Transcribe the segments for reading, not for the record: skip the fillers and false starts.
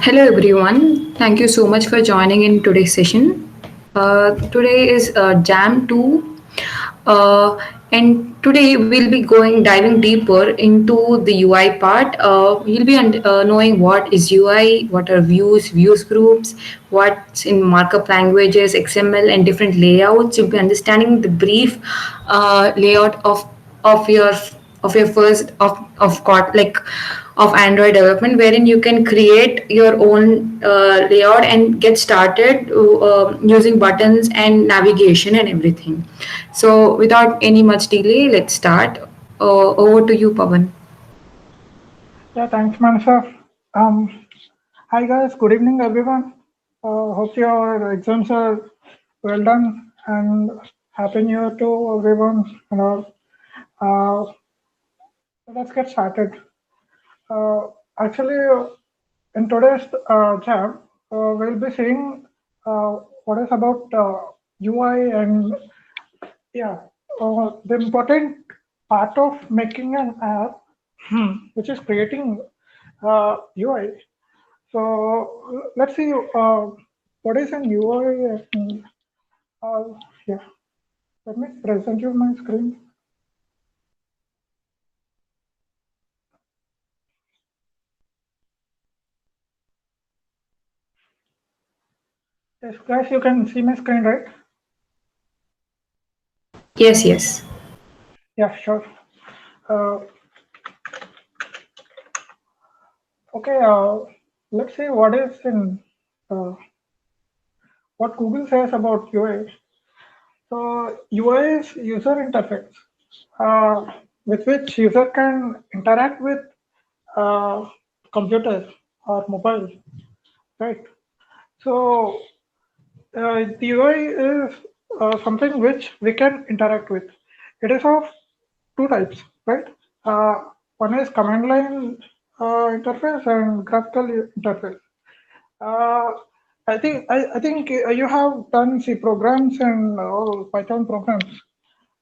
Hello everyone. Thank you so much for joining in today's session. Today is Jam 2, and today we'll be going diving deeper into the UI part. You'll be knowing what is UI, what are views groups, what's in markup languages, XML, and different layouts. You'll be understanding the brief layout of your of your first of cot like of Android development, wherein you can create your own layout and get started using buttons and navigation and everything. So, without any much delay, let's start. Over to you, Pavan. Yeah, thanks, Mansa. Um, Hi guys, good evening, everyone. Hope your exams are well done and happy new year to everyone. Uh, let's get started. Uh, Actually, in today's jam, we'll be seeing what is about UI and yeah, the important part of making an app, which is creating UI. So let's see what is an UI. Uh, yeah, let me present you my screen. Yes, guys, you can see my screen, right? Yes, yes. Yeah, sure. Uh, okay, let's see what is in uh, what Google says about UI. So UI is user interface with which user can interact with uh, computer or mobile, right? So the UI is something which we can interact with. It is of two types, right? Uh, One is command line interface and graphical interface. Uh, I think you have done C programs and Python programs.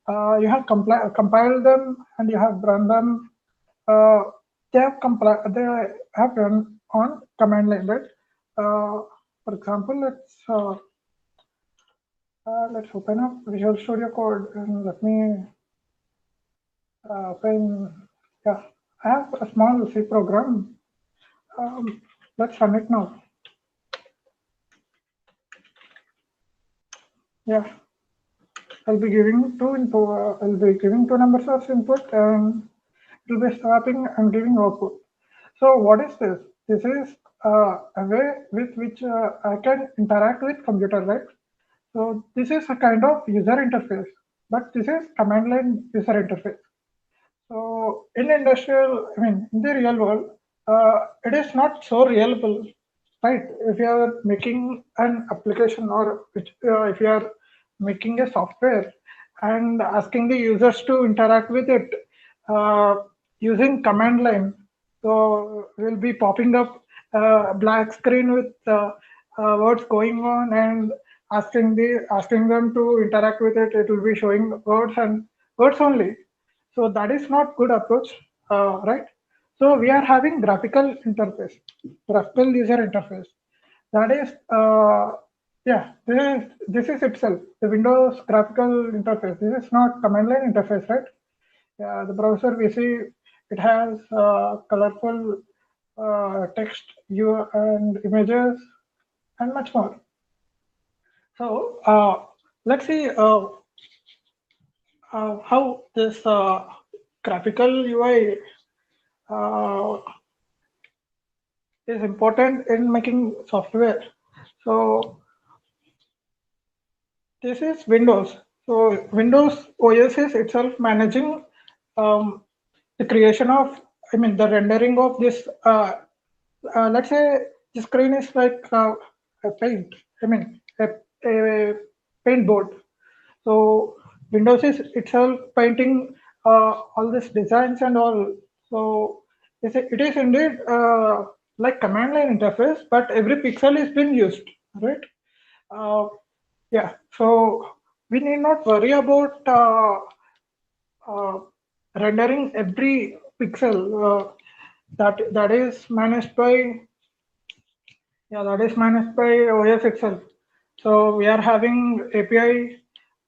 You have compiled them and you have run them. Uh, they have run on command line, right? For example, let's open up Visual Studio Code and let me open. Yeah, I have a small C program. Let's run it now. Yeah, I'll be giving two numbers as input, and it will be swapping and giving output. So what is this? This is a way with which I can interact with computer, right? So this is a kind of user interface, but this is command line user interface. So in industrial, I mean, in the real world, it is not so reliable, right? If you are making an application if you are making a software and asking the users to interact with it uh, using command line, so will be popping up a black screen with words going on and asking them to interact with it. It will be showing words and words only, so that is not good approach, right? So we are having graphical user interface. That is, yeah, this is itself the Windows graphical interface. This is not command line interface, right? Yeah, the browser we see it has colorful text, you and images and much more. So let's see how this graphical UI uh, is important in making software. So this is Windows. So Windows OS is itself managing um, the creation of, I mean, the rendering of this. Let's say the screen is like a paint. I mean, a paint board. So Windows is itself painting all these designs and all. So it is indeed like command line interface, but every pixel is being used, right? Uh, yeah. So we need not worry about uh, rendering every pixel. That is managed by Yeah, that is managed by OS itself. So we are having API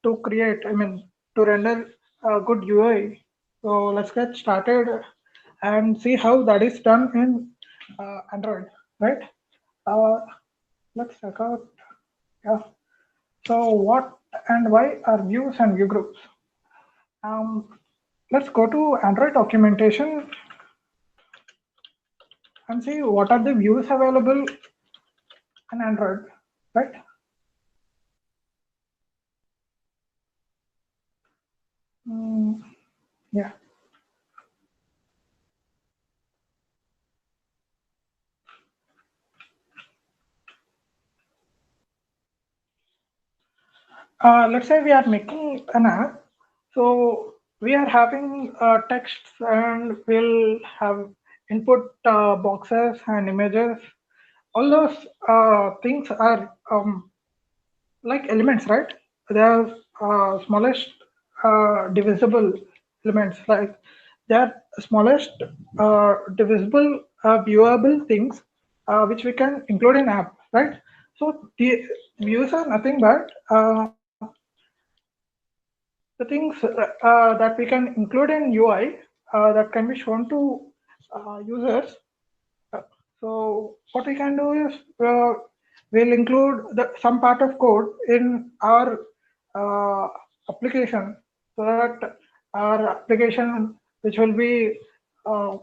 to create, I mean, to render a good UI. So let's get started and see how that is done in Android, right? Uh, let's check out. Yeah. So what and why are views and view groups? Um, let's go to Android documentation and see what are the views available in Android, right? Mm, yeah. Let's say we are making an app. So we are having texts and we'll have input boxes and images. All those things are like elements, right? They are smallest divisible elements. Like they are smallest divisible viewable things which we can include in app, right? So the views are nothing but the things that we can include in UI that can be shown to users. Uh, so what we can do is we'll include some part of code in our uh, application so that our application, which will be uh,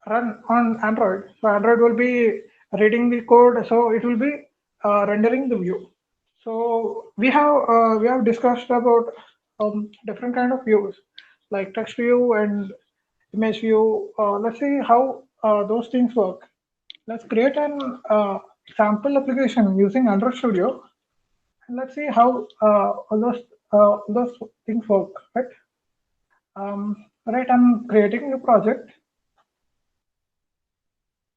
run on Android, so Android will be reading the code, so it will be rendering the view. So we have discussed about different kind of views like text view and image view. Let's see how those things work. Let's create an sample application using Android Studio and let's see how all those things work. Right. Right. I'm creating a project.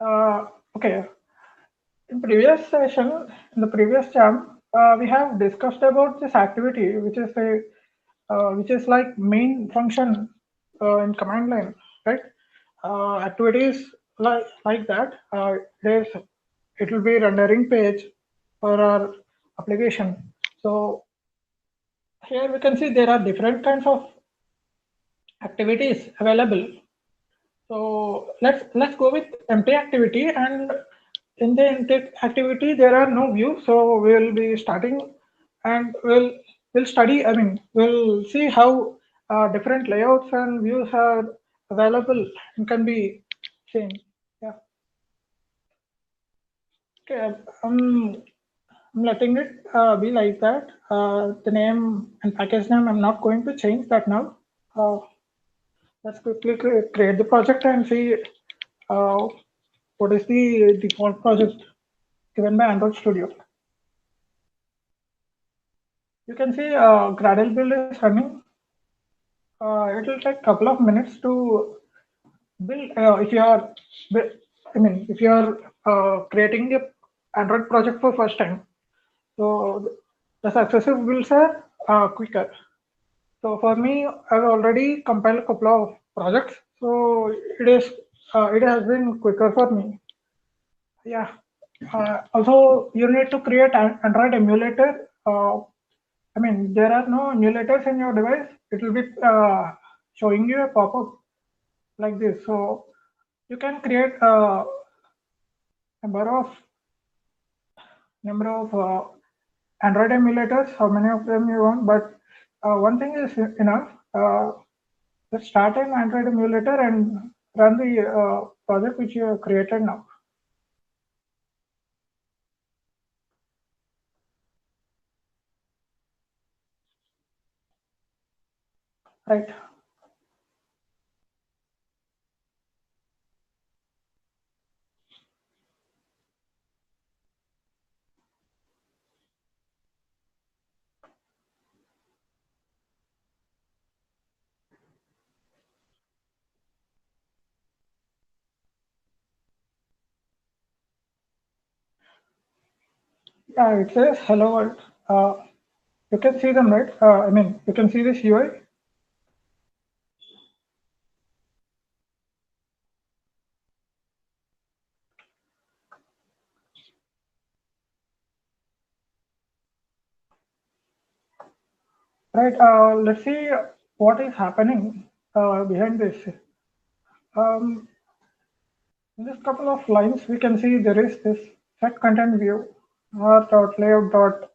Okay. In the previous jam, we have discussed about this activity, which is like main function in command line, right? Activities like that. There's it will be rendering page for our application. So here we can see there are different kinds of activities available. So let's go with empty activity, and in the empty activity there are no views. So we'll be starting, and we'll study. I mean, we'll see how different layouts and views are available and can be seen. Yeah. Okay. I'm letting it be like that. The name and package name I'm not going to change that now. Uh, let's quickly create the project and see uh, what is the default project given by Android Studio. You can see Gradle build is running. It will take a couple of minutes to build. If you are, I mean, if you are creating a Android project for first time, so the successive builds are quicker. So for me, I've already compiled a couple of projects, so it has been quicker for me. Yeah. Also, you need to create an Android emulator. I mean, there are no emulators in your device. It will be showing you a pop-up like this. So you can create a number of number of Android emulators. How many of them you want? But one thing is enough. Let's start an Android emulator and run the project which you have created now. Right. Yeah, it says hello world. You can see them, right? I mean, you can see this UI. Right. Let's see what is happening behind this. Um, in this couple of lines, we can see there is this set content view dot layout dot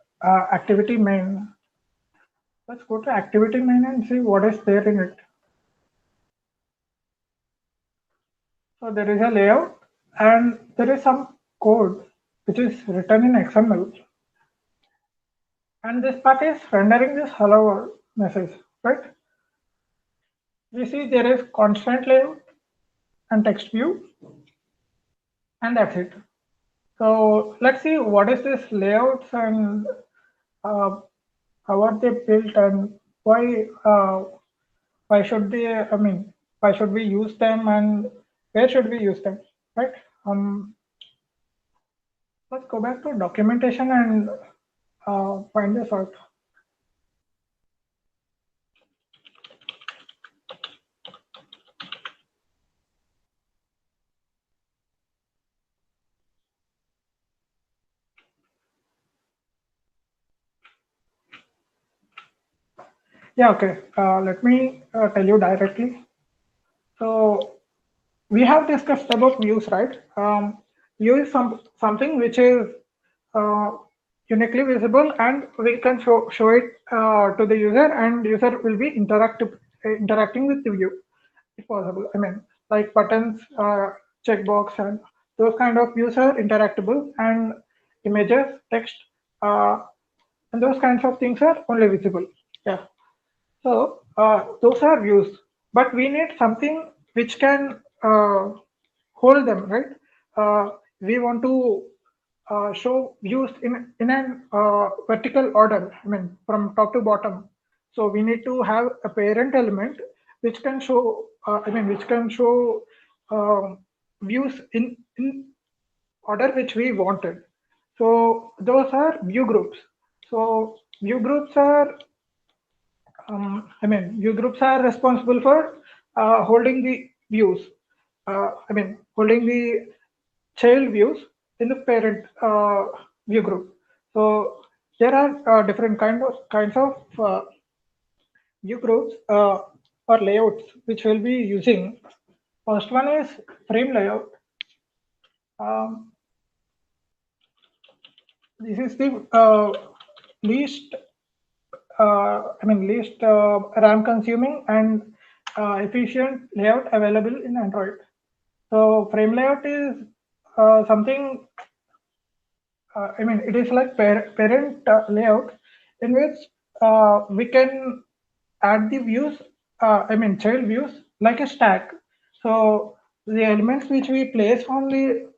activity main. Let's go to activity main and see what is there in it. So there is a layout and there is some code which is written in XML, and this part is rendering this hello world message, right? We see there is constant layout and text view, and that's it. So let's see what is this layouts and uh, how are they built and why should they, I mean, why should we use them and where should we use them, right? Um, let's go back to documentation and find this out. Yeah, okay. Let me tell you directly. So we have discussed about views, right? View is something which is uh, uniquely visible, and we can show it to the user, and user will be interacting with the view if possible. I mean, like buttons, checkbox, and those kind of views are interactable, and images, text, uh, and those kinds of things are only visible. Yeah. So those are views, but we need something which can hold them, right? We want to show views in an vertical order. I mean, from top to bottom. So we need to have a parent element which can show. I mean, which can show views in order which we wanted. So those are view groups. So view groups are I mean, view groups are responsible for holding the views. I mean, holding the child views in the parent view group. So there are different kinds of view groups or layouts which we'll be using. First one is frame layout. Um, this is the least least RAM consuming and efficient layout available in Android. So frame layout is something, it is like parent layout in which we can add the views, child views like a stack. So the elements which we place on the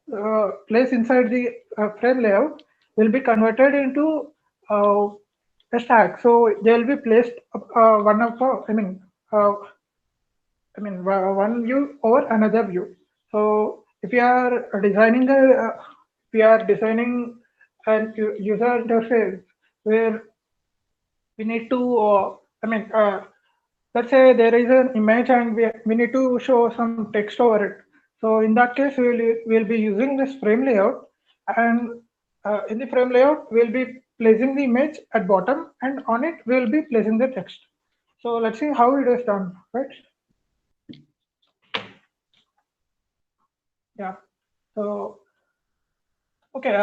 place inside the frame layout will be converted into uh, a stack. So they will be placed one of, uh, one view over another view. So if you are designing an user interface where we need to, let's say there is an image and we need to show some text over it. So in that case, we'll be using this frame layout, and in the frame layout, we'll be placing the image at bottom, and on it we'll be placing the text. So let's see how it is done, right? Yeah. So okay,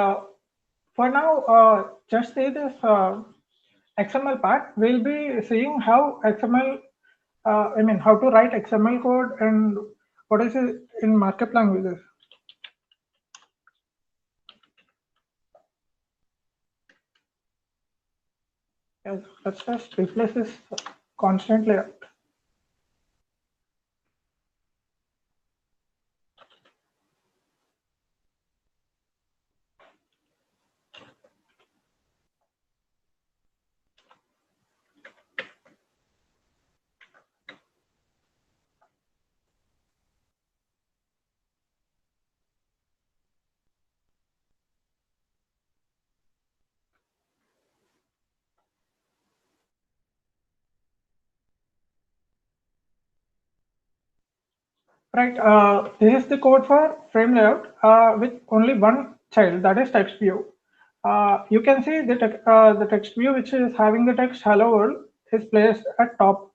for now, just say this XML part. We'll be seeing how XML, how to write XML code and what is it in markup languages. Yes, let's just replace this constant layout. Right, this is the code for frame layout with only one child, that is text view. You can see the text view which is having the text hello world is placed at top,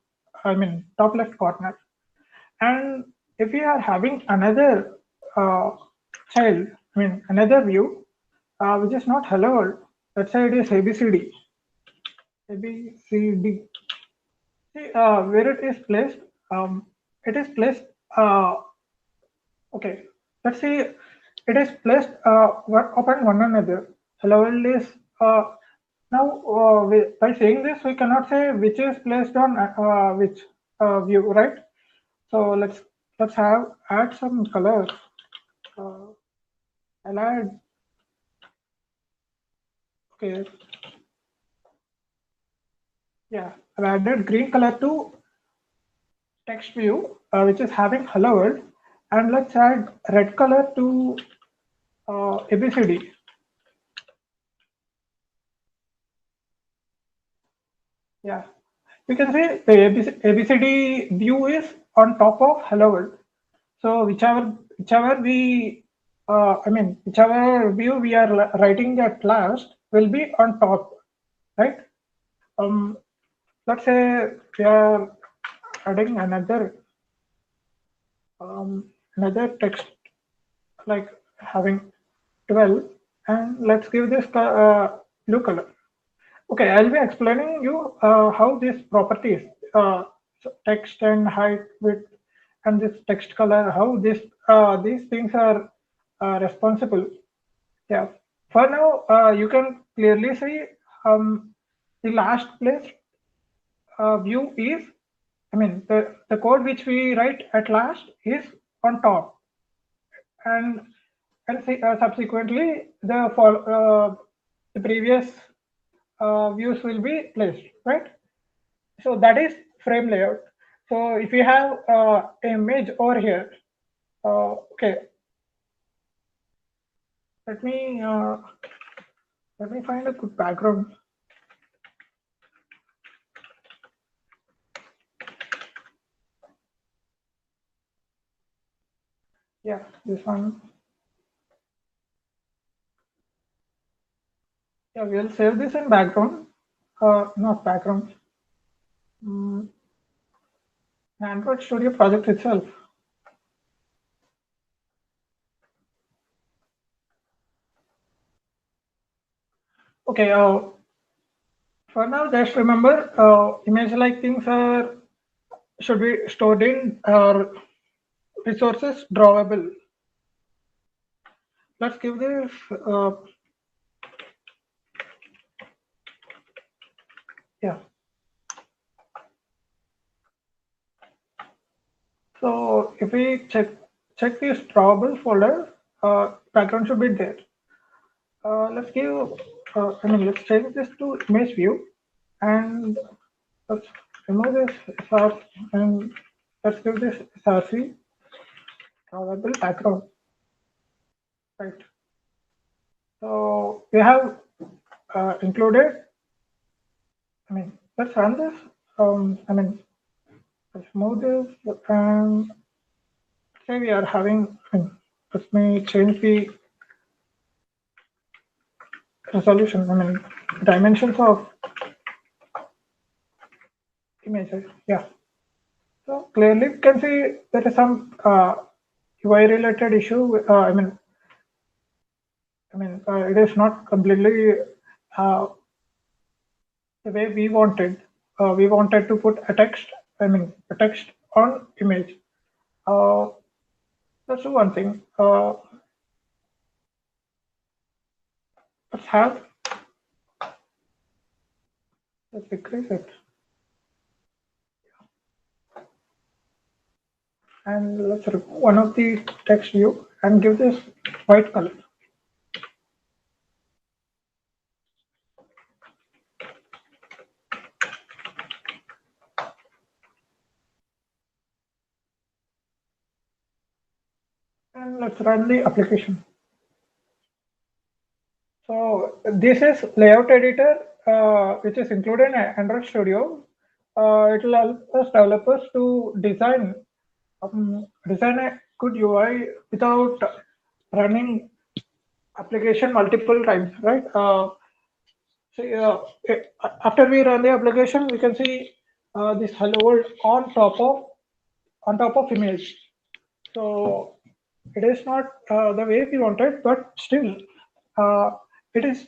top left corner. And if we are having another child, another view, which is not hello world, let's say it is ABCD. ABCD. See, where it is placed, it is placed, okay, let's see, it is placed upon one another. Hello world is, now by saying this, we cannot say which is placed on which view, right? So let's have add some colors. Uh, I'll add, okay, yeah, I've added green color to text view, which is having hello world, and let's add red color to ABCD. Yeah, you can say the ABCD view is on top of hello world. So whichever we, whichever view we are writing at last will be on top, right? Um, let's say we are adding another text like having 12, and let's give this blue color. Okay, I'll be explaining you how these properties, so text and height, width, and this text color, how these things are responsible. Yeah. For now, you can clearly see the last place view is, the code which we write at last is on top, and subsequently the previous views will be placed, right? So that is frame layout. So if you have image over here, okay, let me uh, let me find a good background. Yeah, this one. Yeah, we'll save this in background. Not background. Mm, Android Studio project itself. Okay. For now, just remember, image-like things should be stored in resources drawable. Let's give this. Yeah. So if we check this drawable folder, background should be there. Let's give. Let's change this to image view, and let's remove this SR, and let's give this SRC drawable background. Right. So we have included. Let's run this. Let's move this, and say we are having. Let me change the resolution. Dimensions of images. Yeah. So clearly, we can see there is some UI related issue. It is not completely uh, the way we wanted. We wanted to put a text. A text on image. Uh, let's do one thing. Let's have. Let's decrease it. And let's remove one of the text view and give this white color. And let's run the application. So this is layout editor, which is included in Android Studio. It will help us developers to design a good UI without running application multiple times, right? see, after we run the application, we can see this hello world on top of image. So it is not the way we wanted, but still uh, it is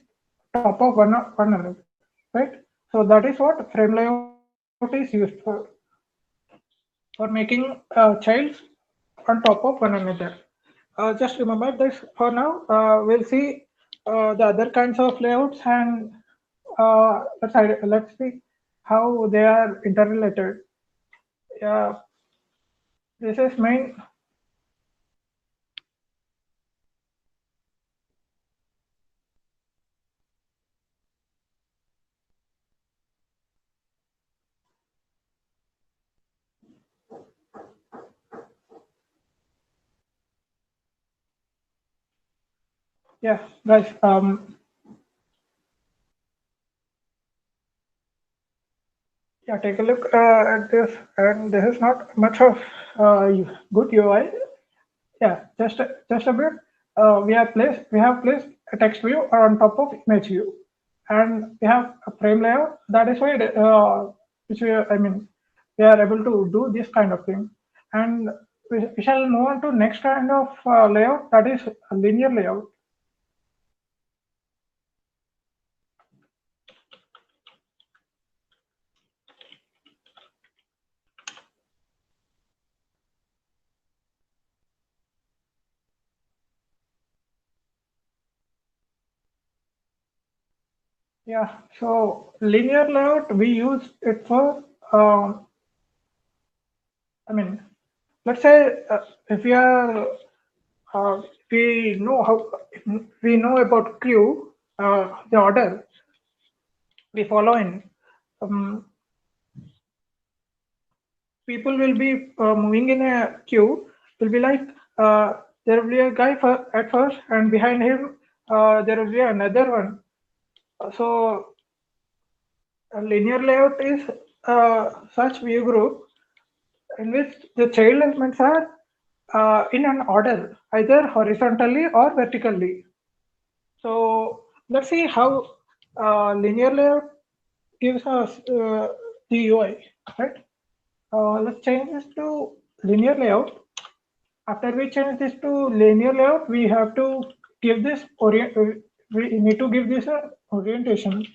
top of one another, right? So that is what frame layout is used for making childs on top of one another. Just remember this for now. We'll see the other kinds of layouts, and let's see how they are interrelated. Yeah, this is main. Yeah, guys. Yeah, take a look at this, and this is not much of good UI. Yeah, just a bit. We have placed a text view on top of image view, and we have a frame layout. That is why which I mean we are able to do this kind of thing, and we shall move on to next kind of layout, that is a linear layout. Yeah, so linear layout we use it for I mean, let's say if we are we know how we know about queue, the order we follow in. Um, People will be moving in a queue. Will be like there will be a guy at first, and behind him there will be another one. So a linear layout is such view group in which the child elements are in an order, either horizontally or vertically. So let's see how linear layout gives us the UI, right? Let's change this to linear layout. After we change this to linear layout, we have to give this we need to give this a orientation.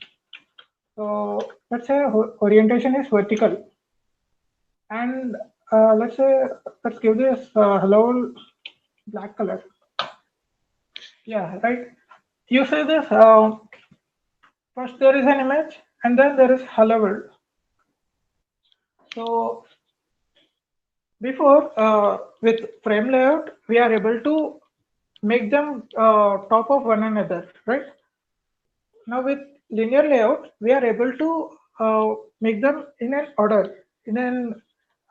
So let's say orientation is vertical, and let's say let's give this hello black color. Yeah, right. You see this. First there is an image, and then there is hello world. So before with frame layout, we are able to make them top of one another, right? Now with linear layout, we are able to make them in an order, in an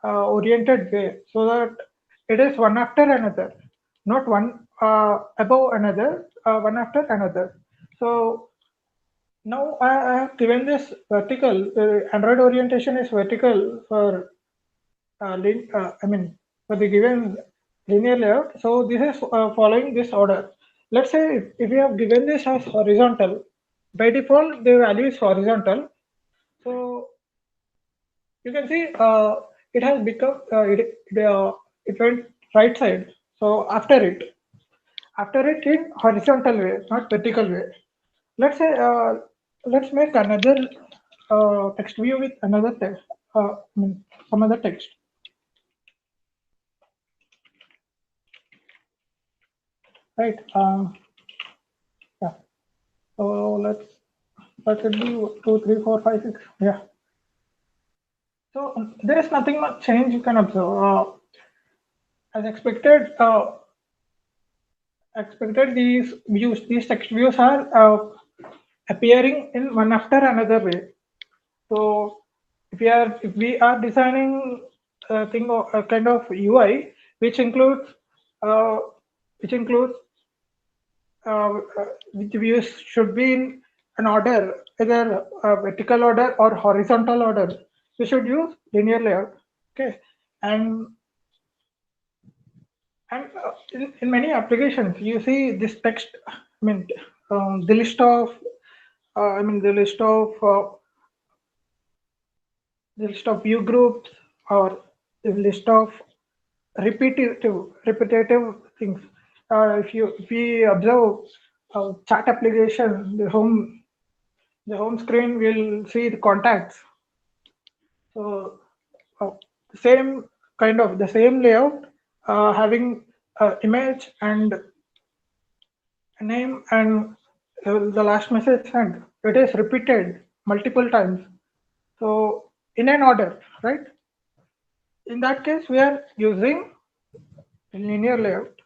oriented way, so that it is one after another, not one above another, one after another. So now I have given this vertical. Android orientation is vertical for I mean, for the given linear layout. So this is following this order. Let's say if we have given this as horizontal, by default the value is horizontal. So you can see it has become it went right side. So after it in horizontal way, not vertical way. Let's say let's make another text view with another text, some other text, right? Yeah. So let it be 2, 3, 4, 5, 6. Yeah. So there is nothing much change you can observe. As expected these text views are appearing in one after another way. So if we are designing a kind of UI which includes uh, which includes the views should be in an order, either vertical order or horizontal order. We should use linear layout. Okay, and in many applications, you see this text. I mean, the list of I mean the list of view groups, or the list of repetitive things. If we observe chat application, the home screen will see the contacts. So same kind of the same layout, having image and a name and the last message sent. It is repeated multiple times. So in an order, right? In that case, we are using linear layout.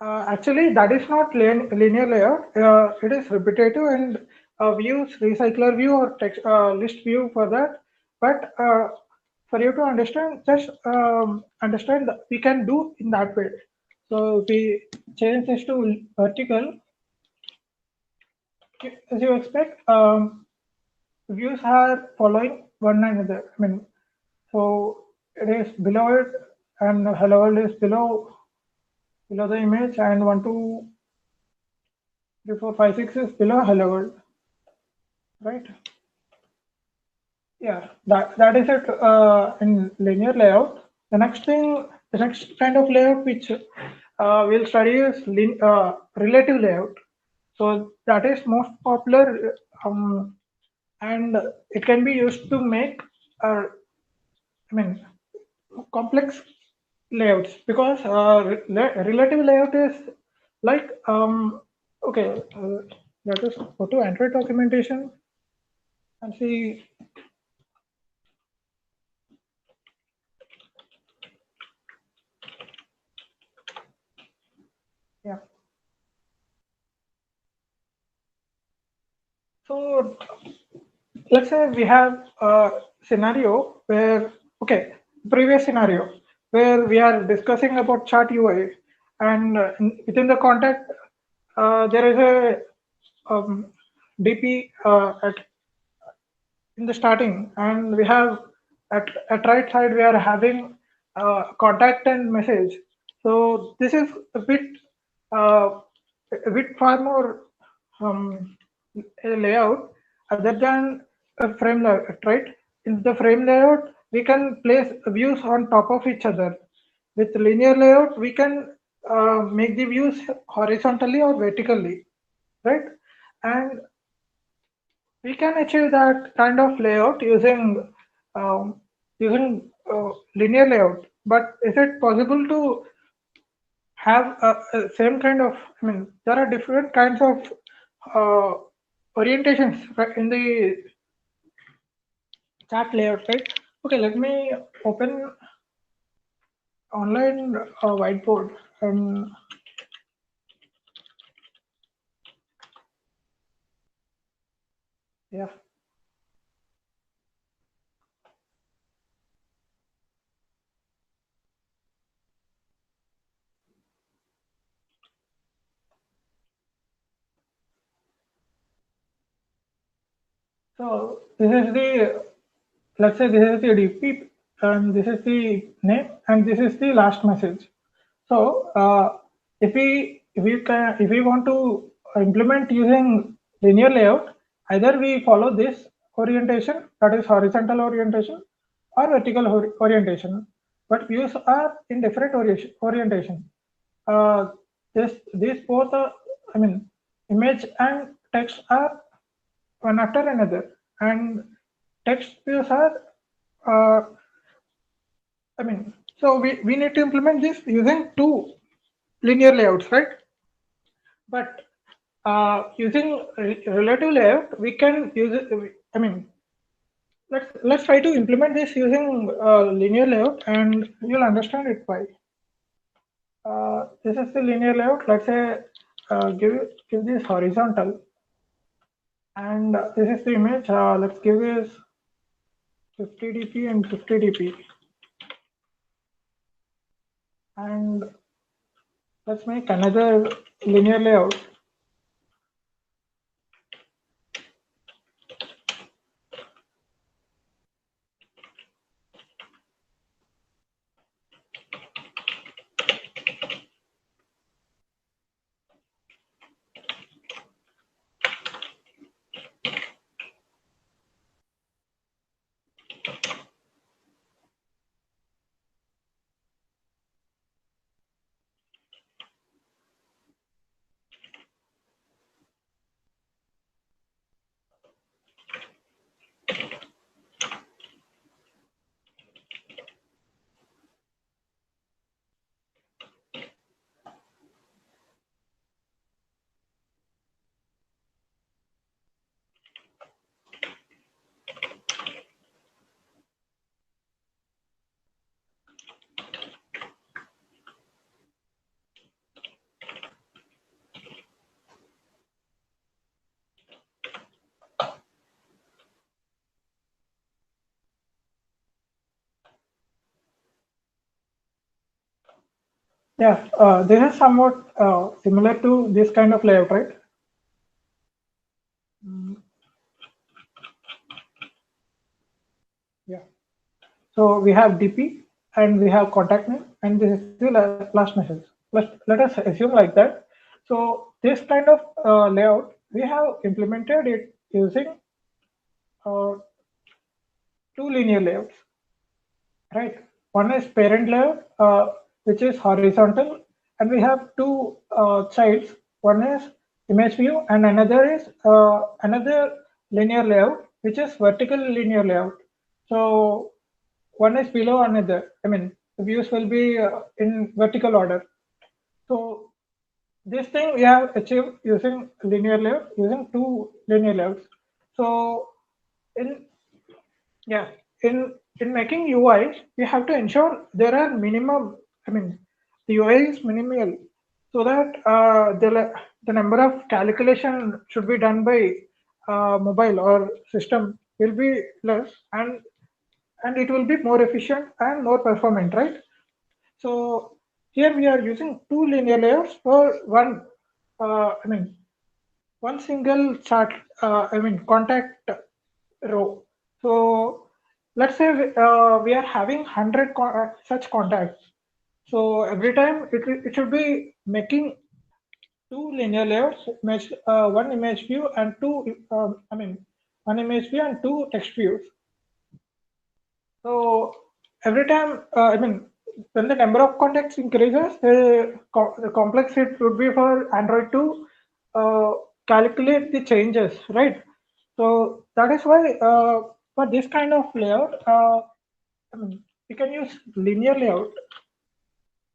Actually, that is not linear layout. It is repetitive, and we use recycler view or text list view for that. But for you to understand, just understand that we can do in that way. So we change this to vertical. As you expect, views are following one another. I mean, so it is below it, and hello world is below the image, and 1, 2, 3, 4, 5, 6 is below hello world, right? Yeah, that is it in linear layout. The next kind of layout which we'll study is relative layout. So that is most popular, and it can be used to make, I mean, complex layouts, because relative layout is like, okay, let us go to Android documentation and see. Yeah. So let's say we have a scenario where, okay, previous scenario where we are discussing about chart UI, and within the contact, there is a DP in the starting, and we have at right side we are having contact and message. So this is uh, a bit far more um, a layout other than a frame layout, right? In the frame layout, we can place views on top of each other. With linear layout, we can make the views horizontally or vertically, right? And we can achieve that kind of layout um, using linear layout. But is it possible to have a same kind of? I mean, there are different kinds of uh, orientations, right, in the chart layout, right? Okay, let me open online whiteboard, and yeah. So this is the, let's say this is the DP, and this is the name, and this is the last message. So if we want to implement using linear layout, either we follow this orientation, that is horizontal orientation, or vertical orientation. But views are in different orientation. Uh, these both are, I mean, image and text are one after another, and text views are, uh, I mean, so we need to implement this using two linear layouts, right? But using relative layout, we can use it. I mean, let's try to implement this using linear layout, and you'll understand it why. This is the linear layout. Let's say give this horizontal, and this is the image. Let's give this 50 dp and 50 dp, and let's make another linear layout. Yeah, this is somewhat similar to this kind of layout, right? Mm, yeah. So we have DP and we have contact name, and this is the last message. Let us assume like that. So this kind of layout, we have implemented it using uh, two linear layouts, right? One is parent layout, which is horizontal, and we have two childs. One is image view, and another is another linear layout, which is vertical linear layout. So one is below another. I mean, the views will be in vertical order. So this thing we have achieved using linear layout, using two linear layouts. So in yeah, in making UIs, we have to ensure there are minimum. I mean, the UI is minimal, so that the number of calculation should be done by mobile or system will be less, and it will be more efficient and more performant, right? So here we are using two linear layers for one. I mean, one single chart. I mean, contact row. So let's say we are having 100 such contacts. So every time it should be making two linear layers, one image view and two, I mean, one image view and two text views. So every time, I mean, when the number of contacts increases, the complexity would be for Android to uh, calculate the changes, right? So that is why for this kind of layout, I mean, we can use linear layout.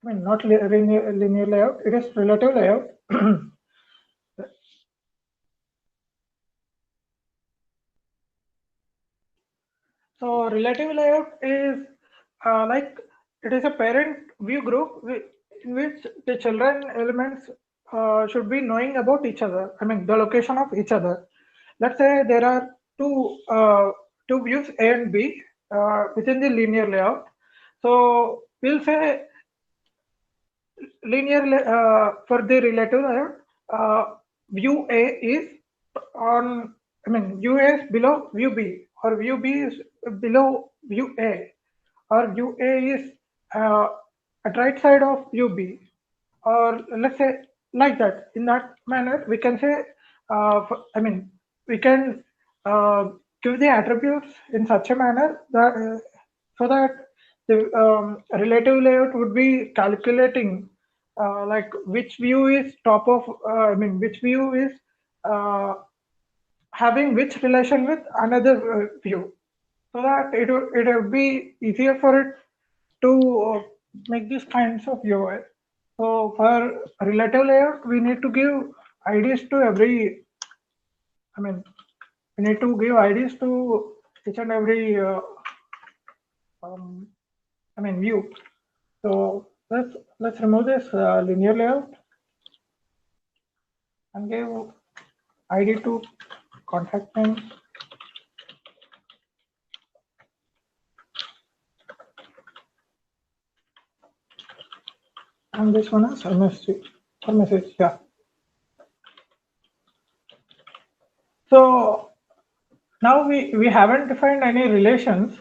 I mean, not linear layout. It is relative layout. So relative layout is like it is a parent view group in which the children elements should be knowing about each other. I mean the location of each other. Let's say there are two views A and B within the linear layout. So we'll say for the relative layout, view A is on. I mean view A is below view B, or view B is below view A, or view A is uh, at right side of view B, or let's say like that. In that manner, we can say, I mean, we can uh, give the attributes in such a manner that so that the relative layout would be calculating like which view is top of, I mean, which view is uh, having which relation with another view, so that it would be easier for it to make these kinds of UI. So for relative layout, we need to give IDs to every. I mean, we need to give IDs to each and every. Um, I mean, view. So let's remove this linear layout and give ID to contact name, and this one is message. Message, yeah. So now we haven't defined any relations.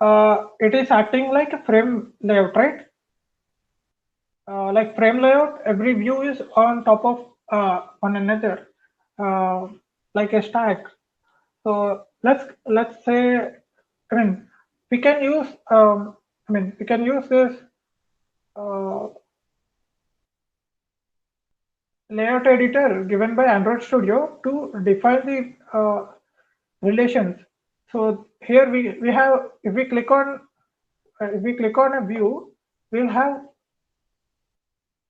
It is acting like a frame layout, right? Like frame layout, every view is on top of one another, uh, like a stack. So let's say, I mean, we can use, I mean, we can use this uh, layout editor given by Android Studio to define the relations. So here we have, if we click on a view, we'll have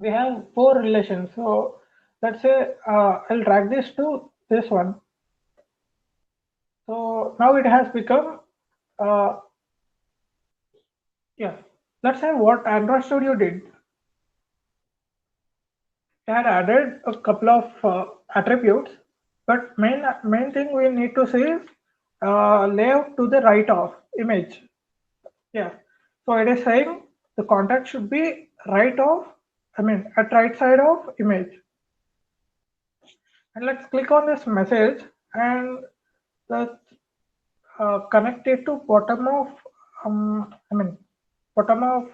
we have four relations. So let's say I'll drag this to this one. So now it has become, uh, yeah. Let's say what Android Studio did. It had added a couple of attributes, but main thing we need to see is layout to the right of image. Yeah. So it is saying the contact should be right of I mean, at right side of image. And let's click on this message and let's connect it to bottom of, I mean, bottom of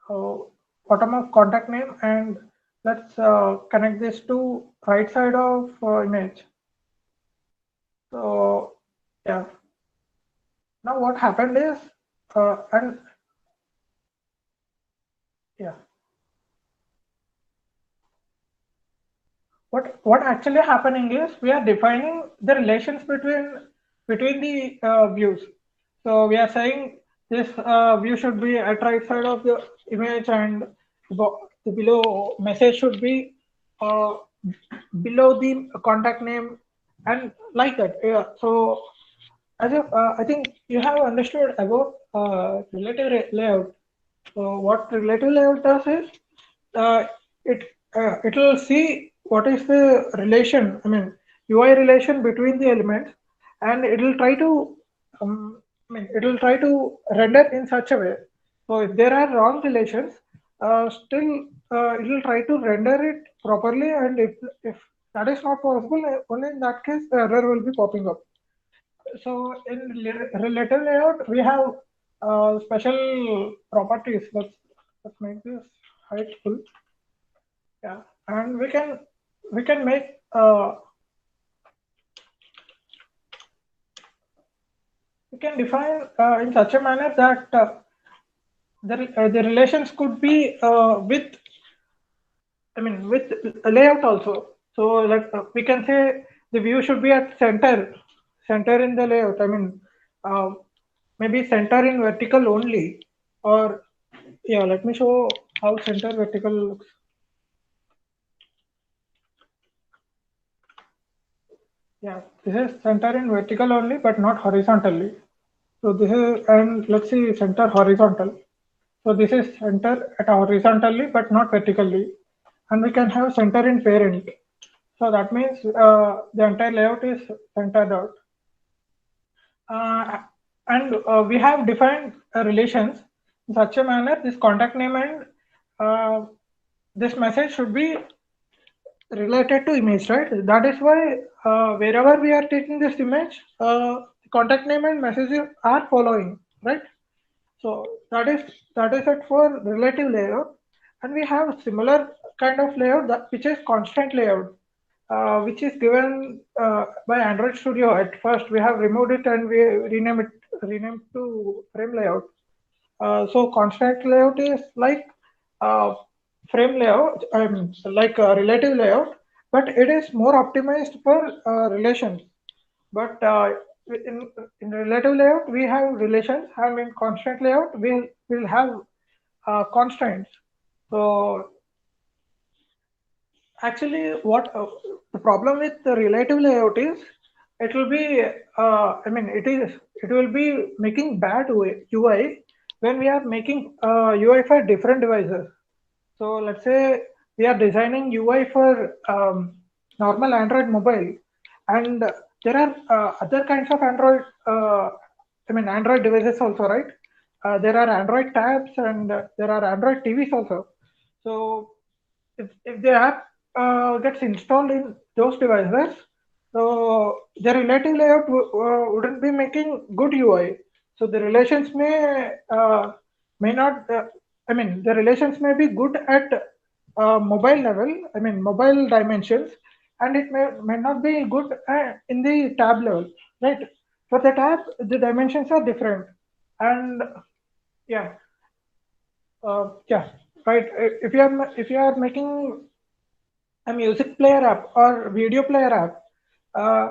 uh, contact name, and let's connect this to right side of image. So yeah, now what happened is, and yeah, what actually happening is we are defining the relations between the views. So we are saying this view should be at right side of the image, and the below message should be uh, below the contact name, and like that. Yeah. So as if, I think you have understood about relative layout. So what relative layout does is uh, it it will see what is the relation. I mean UI relation between the elements, and it will try to it will try to render in such a way. So if there are wrong relations, still it will try to render it properly, and if that is not possible, only in that case the error will be popping up. So in relative layout, we have special properties. Let's make this height full. Yeah, and we can make we can define in such a manner that the relations could be with, I mean, with a layout also. So like we can say the view should be at center in the layout. I mean, uh, maybe center in vertical only, or yeah. Let me show how center vertical looks. Yeah, this is center in vertical only, but not horizontally. So this is, and let's see center horizontal. So this is center at horizontally, but not vertically. And we can have center in parent. So that means the entire layout is centered out. Uh, and we have defined relations in such a manner this contact name and this message should be related to image, right? That is why wherever we are taking this image, contact name and messages are following, right? So that is it for relative layout, and we have similar kind of layout that which is constant layout, which is given by Android Studio. At first, we have removed it and we renamed to frame layout. So constant layout is like uh, frame layout, I mean, like a relative layout, but it is more optimized for relations. But in, in relative layout, we have relations, and in constant layout, we'll have constraints. So actually, what the problem with the relative layout is, it will be, it will be making bad UI when we are making UI for different devices. So let's say we are designing UI for normal Android mobile, and there are other kinds of Android devices also, right? There are Android tabs, and there are Android TVs also. So if the app gets installed in those devices, so the relative layout wouldn't be making good UI. So the relations may not. The relations may be good at mobile level. I mean, mobile dimensions, and it may not be good in the tab level, right? For the tab, the dimensions are different, and yeah, yeah, right. If you are making a music player app or video player app, uh,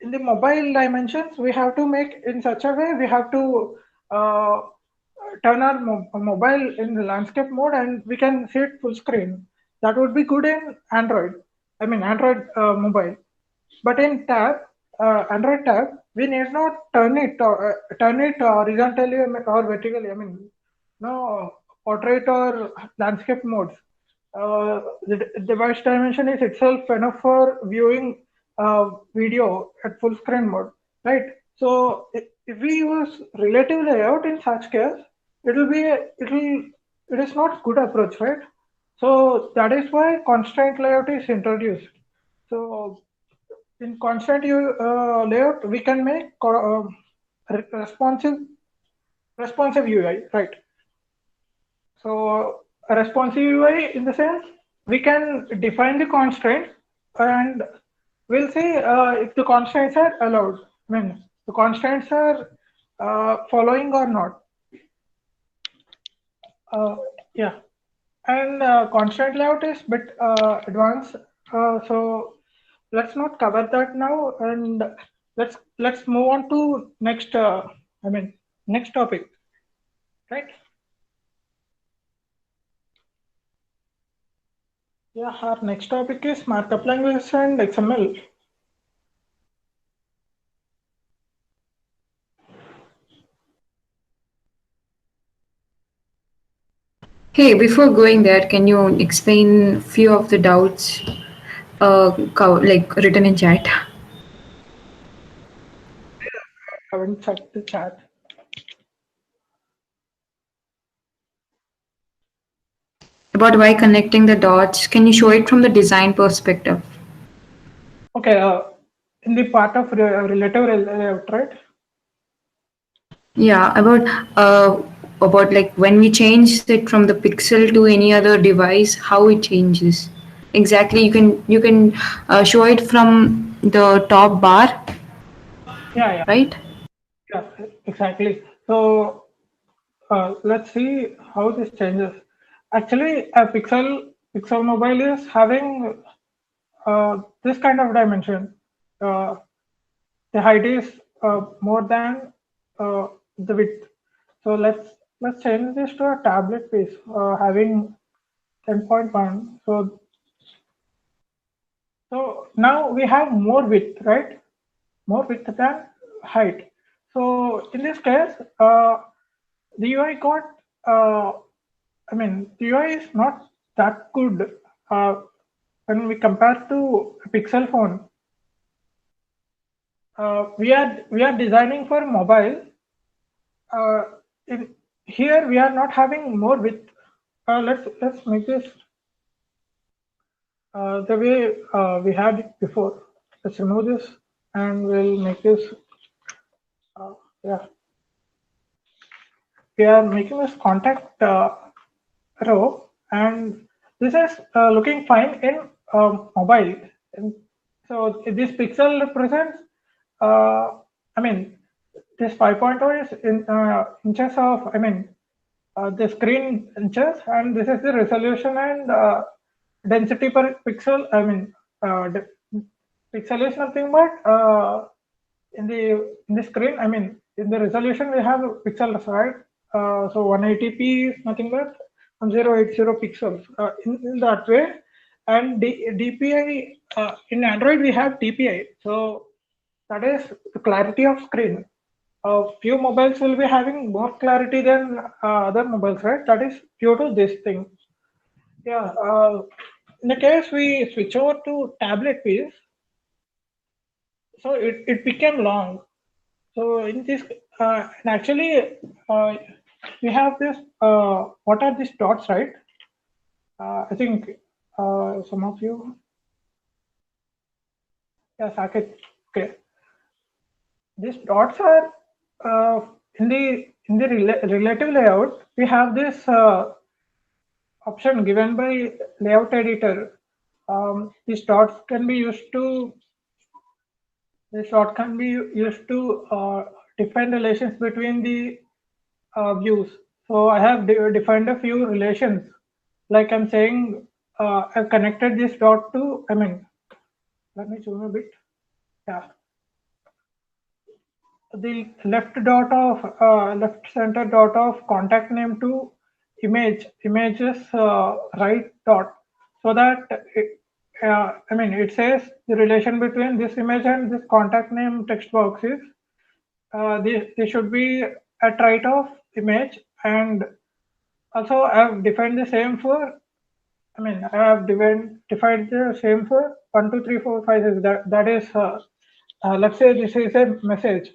in the mobile dimensions, we have to make in such a way we have to uh, turn our mobile in the landscape mode, and we can see it full screen. That would be good in Android. I mean Android mobile. But in tab, Android tab, we need not turn it horizontally or vertically. I mean, no portrait or landscape modes. The device dimension is itself enough for viewing video at full screen mode, right? So if we use relative layout in such case, it will it is not good approach, right? So that is why constraint layout is introduced. So in constraint layout, we can make responsive UI, right? So a responsive UI in the sense we can define the constraint and we'll say if the constraints are allowed. I mean, the constraints are following or not. Uh, yeah, and constraint layout is bit advanced. So let's not cover that now, and let's move on to next. I mean, next topic, right? Yeah, our next topic is markup language and XML. Hey, before going there, can you explain few of the doubts like written in chat Haven't checked the chat. about why connecting the dots? Can you show it from the design perspective? Okay, in the part of relative layout, right? Yeah, about like when we change it from the pixel to any other device, how it changes. Exactly, you can show it from the top bar, Yeah, yeah, right? yeah, exactly. So let's see how this changes. Actually, a Pixel Mobile is having this kind of dimension. Uh, the height is more than the width. So let's change this to a tablet piece having 10.1. So now we have more width, right? More width than height. So in this case, the UI got, uh, I mean, the UI is not that good when we compare to a Pixel phone. We are designing for mobile. Uh, in here we are not having more width. Let's make this the way we had it before. Let's remove this and we'll make this. Yeah, we are making this contact row, and this is looking fine in mobile. And so this pixel represents, I mean, this 5.0 is in inches of, I mean, the screen inches, and this is the resolution and density per pixel. I mean, pixel is nothing but in the screen. I mean, in the resolution we have pixels, right? So 180p is nothing but 1080 pixels in that way. And DPI in Android we have DPI. So that is the clarity of screen. Few mobiles will be having more clarity than other mobiles, right? That is due to this thing. Yeah. In the case we switch over to tablet piece, so it became long. So in this, and actually, we have this. What are these dots, right? I think some of you, yeah, Saket. Okay, these dots are in the relative layout. We have this option given by layout editor. These dots can be used to. This dot can be used to define relations between the views. So I have defined a few relations. Like I'm saying, I've connected this dot to, I mean, let me zoom a bit. Yeah. The left center dot of contact name to images right dot. So that I mean, it says the relation between this image and this contact name text box is they should be at right of image. And also I've defined the same for, I mean, I have defined the same for 1, 2, 3, 4, 5, 6. That is, let's say this is a message.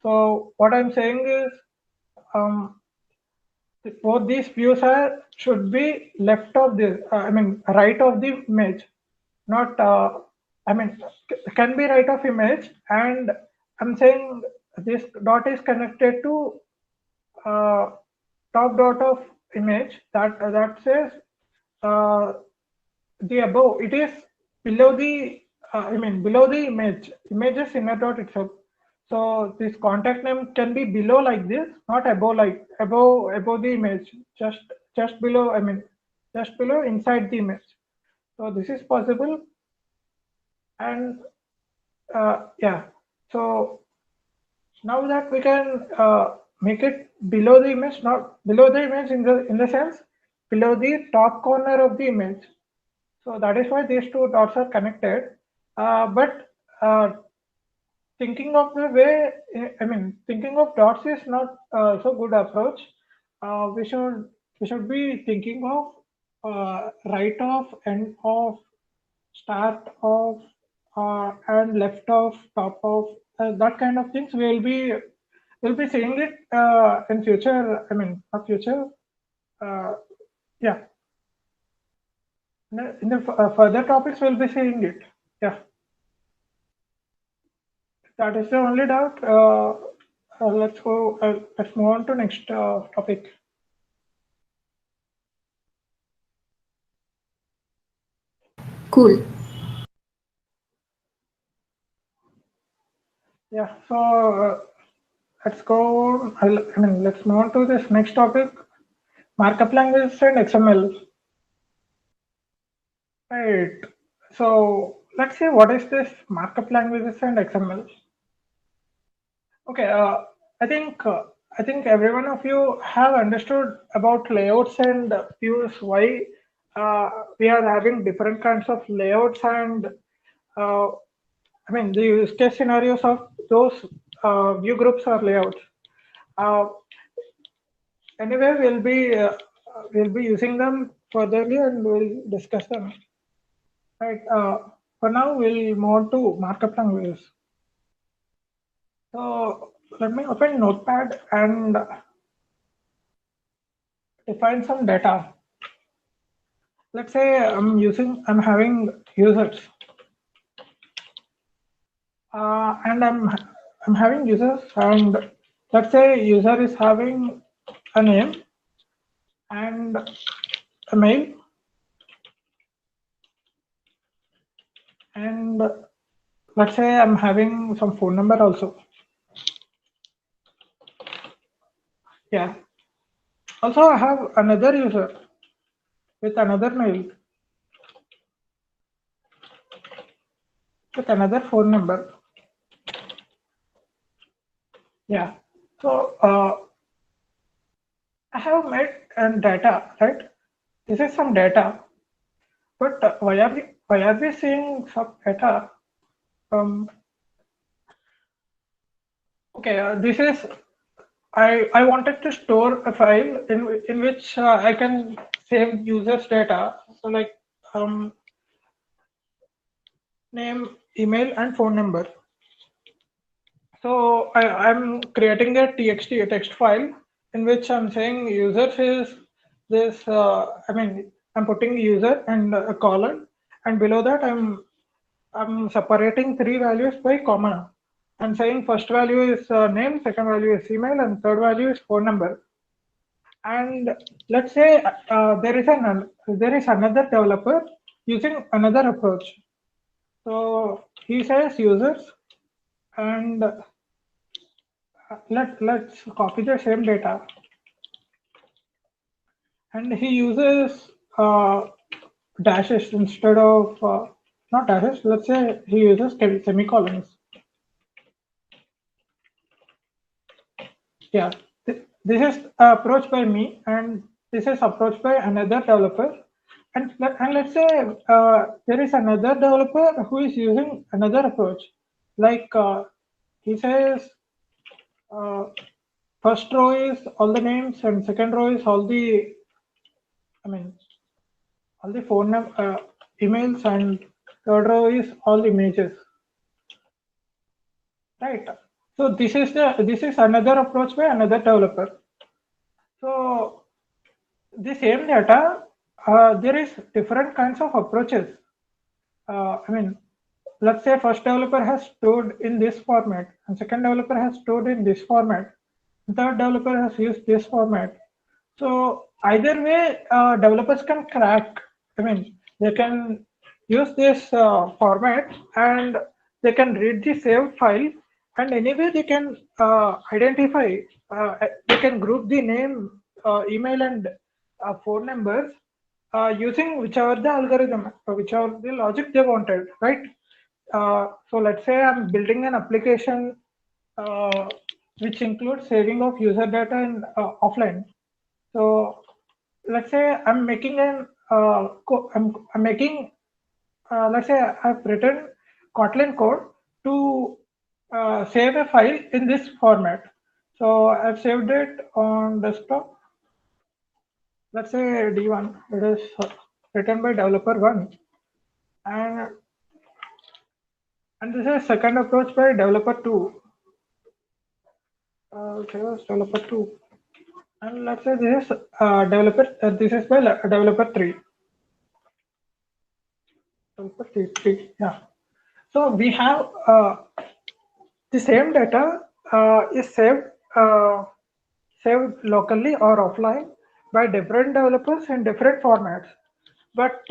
So what I'm saying is, um, both these views are should be left of the I mean right of the image, not I mean can be right of image, and I'm saying this dot is connected to uh, top dot of image that says uh, the above. It is below the I mean below the images inner dot itself. So this contact name can be below like this, not above, like above the image, just below, I mean just below inside the image. So this is possible. And yeah, so now that we can make it below the image, not below the image in the sense below the top corner of the image. So that is why these two dots are connected. But thinking of the way, I mean, thinking of dots is not so good approach. We should be thinking of right of, end of, start of, and left of, top of, that kind of things. We'll be seeing it in future. I mean, not future. Uh, yeah, in the further topics, we'll be seeing it. Yeah. That is the only doubt. Let's go. Let's move on to next topic. Cool. Yeah. So let's go. I mean, let's move on to this next topic: markup languages and XML. Right. So let's see what is this markup languages and XML. Okay. I think every one of you have understood about layouts and views. Why we are having different kinds of layouts and uh, I mean, the use case scenarios of those view groups or layouts. Uh, anyway, we'll be using them furtherly and we'll discuss them. Right. For now, we'll move on to markup languages. So let me open Notepad and define some data. Let's say I'm having users, and I'm having users, and let's say user is having a name and a mail, and let's say I'm having some phone number also. Yeah. Also, I have another user with another mail with another phone number. Yeah. So I have made data, right? This is some data, but why are we seeing some data? Um, okay, this is I wanted to store a file in which I can save users' data. So like um, name, email, and phone number. So I'm creating a txt, a text file, in which I'm saying users is this. I mean, I'm putting user and a colon, and below that I'm separating three values by comma. I'm saying first value is name, second value is email, and third value is phone number. And let's say there is another developer using another approach. So he says users, and let's copy the same data, and he uses dashes instead of not dashes. Let's say he uses semicolons. Yeah, this is approached by me, and this is approached by another developer. And let's say there is another developer who is using another approach. Like he says, uh, first row is all the names, and second row is I mean, all the emails, and third row is all images. Right. So this is another approach by another developer. So the same data, there is different kinds of approaches. I mean, let's say first developer has stored in this format, and second developer has stored in this format, third developer has used this format. So either way, developers can crack. I mean, they can use this format and they can read the saved file, and anyway they can identify. They can group the name, email, and phone numbers using whichever the algorithm, whichever the logic they wanted, right? So let's say I'm building an application uh, which includes saving of user data in offline. So let's say I'm making I'm making let's say I've written Kotlin code to save a file in this format. So I've saved it on desktop. Let's say D1. It is written by developer one, and this is second approach by developer two. Okay, was developer two, and let's say this is developer. This is by developer three. Developer three. Yeah. So we have the same data is saved locally or offline by different developers in different formats. But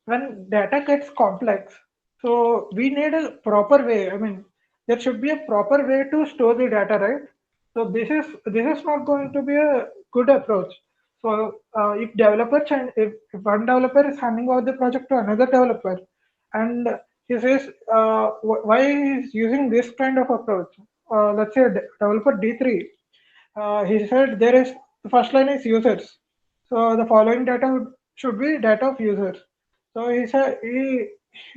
when data gets complex, so we need a proper way. I mean, there should be a proper way to store the data, right? So this is not going to be a good approach. So if developers and if one developer is handing over the project to another developer, and he says why he's using this kind of approach. Let's say developer D3, he said there is the first line is users. So the following data should be data of users. So he said he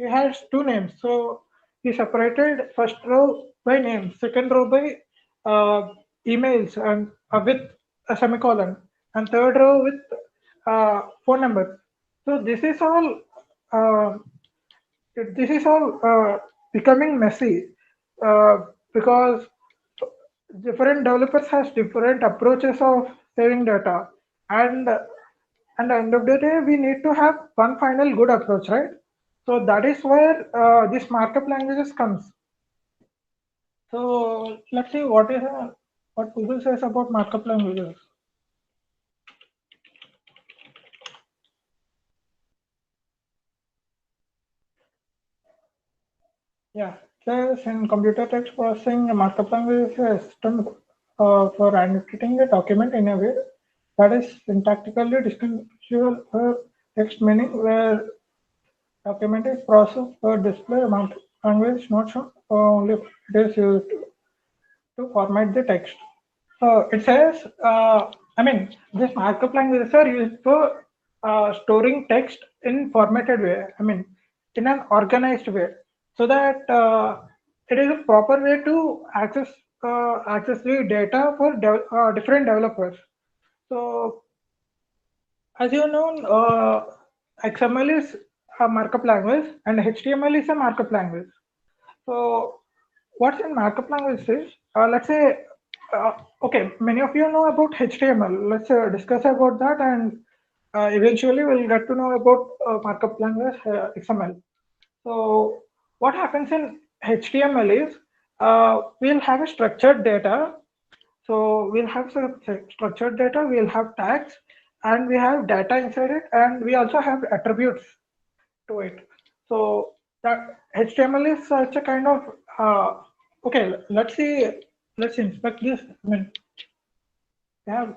has two names. So he separated first row by name, second row by emails and with a semicolon, and third row with phone number. So uh, this is all becoming messy uh, because different developers has different approaches of saving data, and at the end of the day we need to have one final good approach, right? So that is where this markup languages comes. So let's see what Google says about markup languages. Yeah, there's in computer text processing, a markup language is a system for annotating a document in a way that is syntactically distinguishable for text meaning, where document is processed for display amount. Language not shown, only it is used to format the text. So it says, I mean, this markup languages are used for storing text in formatted way. I mean, in an organized way, so that it is a proper way to access the data for different developers. So as you know, XML is a markup language and HTML is a markup language. So what's in markup language is, let's say, okay, many of you know about HTML. Let's discuss about that, and eventually we'll get to know about markup language XML. So what happens in HTML is we'll have a structured data. So we'll have some structured data, we'll have tags, and we have data inside it, and we also have attributes to it. So that HTML is such a kind of okay. Let's inspect this. I mean, we have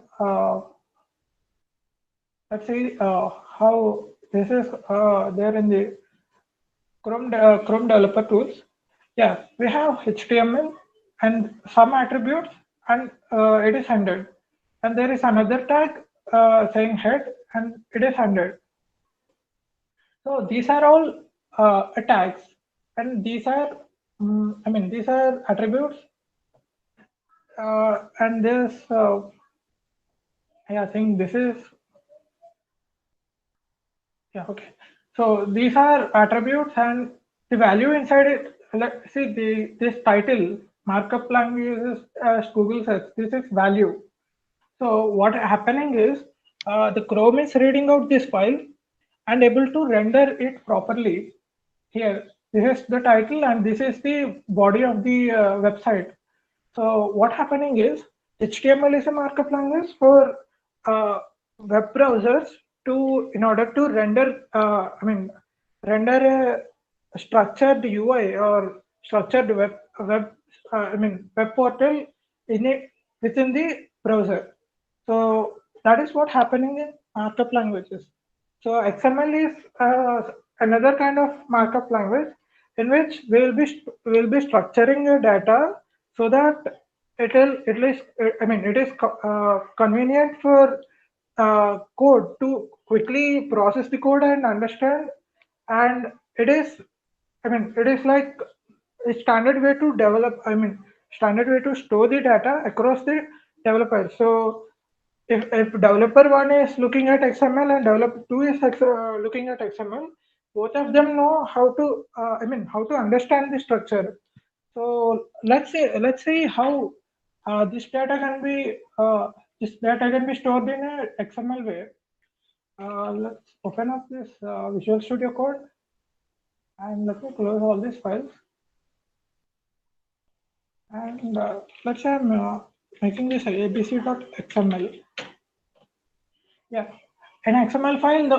let's see how this is there in the Chrome developer tools. Yeah, we have HTML and some attributes, and it is 100. And there is another tag saying head, and it is 100. So these are all tags, and these are, I mean, these are attributes, and this, yeah, I think this is, yeah, okay. So these are attributes, and the value inside it. Let's see this title markup language is, as Google says, this is value. So what happening is the Chrome is reading out this file and able to render it properly. Here, this is the title and this is the body of the website. So what happening is HTML is a markup language for uh, web browsers to in order to render render a structured UI or structured web portal in a, within the browser. So that is what happening in markup languages. So XML is another kind of markup language in which we'll be structuring your data so that it is convenient for code to quickly process the code and understand, and it is it is like a standard way to develop. Standard way to store the data across the developers. So if developer one is looking at XML and developer two is looking at XML, both of them know how to how to understand the structure. So let's see how this data can be stored in a XML way. Let's open up this Visual Studio Code and let me close all these files. And let's say I'm making this abc.xml. Yeah, in XML file,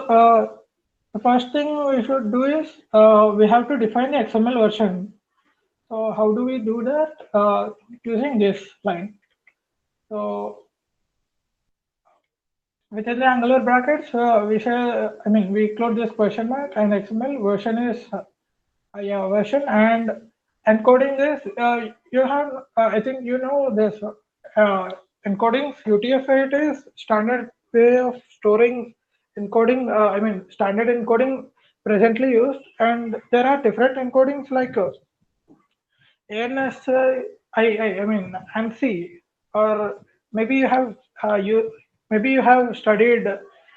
the first thing we should do is we have to define the XML version. So how do we do that? Using this line. So within the Angular brackets, we include this question mark, and XML version is version, and encoding this. You have, I think you know this. Encoding UTF-8 is standard way of storing encoding. Standard encoding presently used, and there are different encodings like ANS, ANSI, or maybe you have maybe you have studied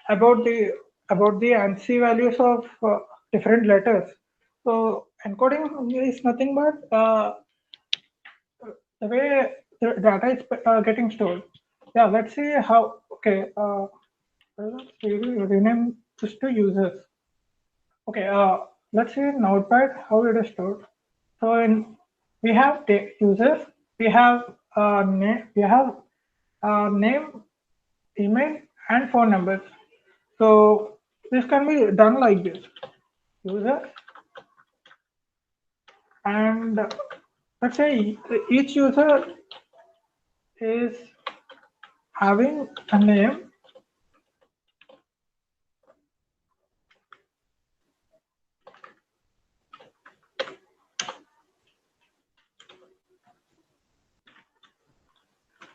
about the ANSI values of different letters. So encoding is nothing but the way the data is getting stored. Yeah, let's see how. Okay, let's rename this to users. Okay, let's see in Notepad how it is stored. So in we have users, we have name, email, and phone numbers. So this can be done like this: user, and let's say each user is having a name,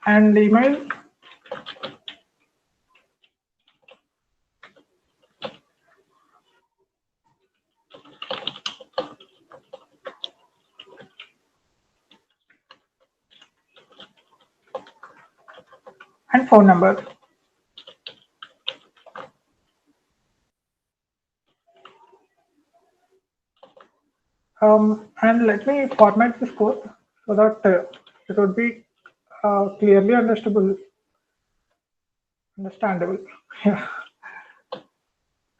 and email, and phone number. And let me format this code so that it would be clearly understandable. Yeah.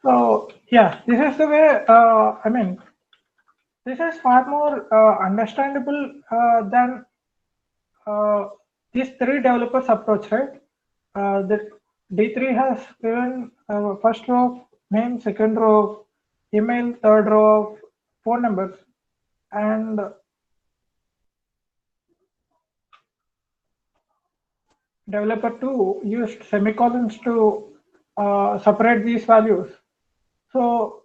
So yeah, this is the way. This is far more understandable than these three developers approach, right? The D3 has given first row of name, second row of email, third row of phone numbers, and developer 2 used semicolons to separate these values. So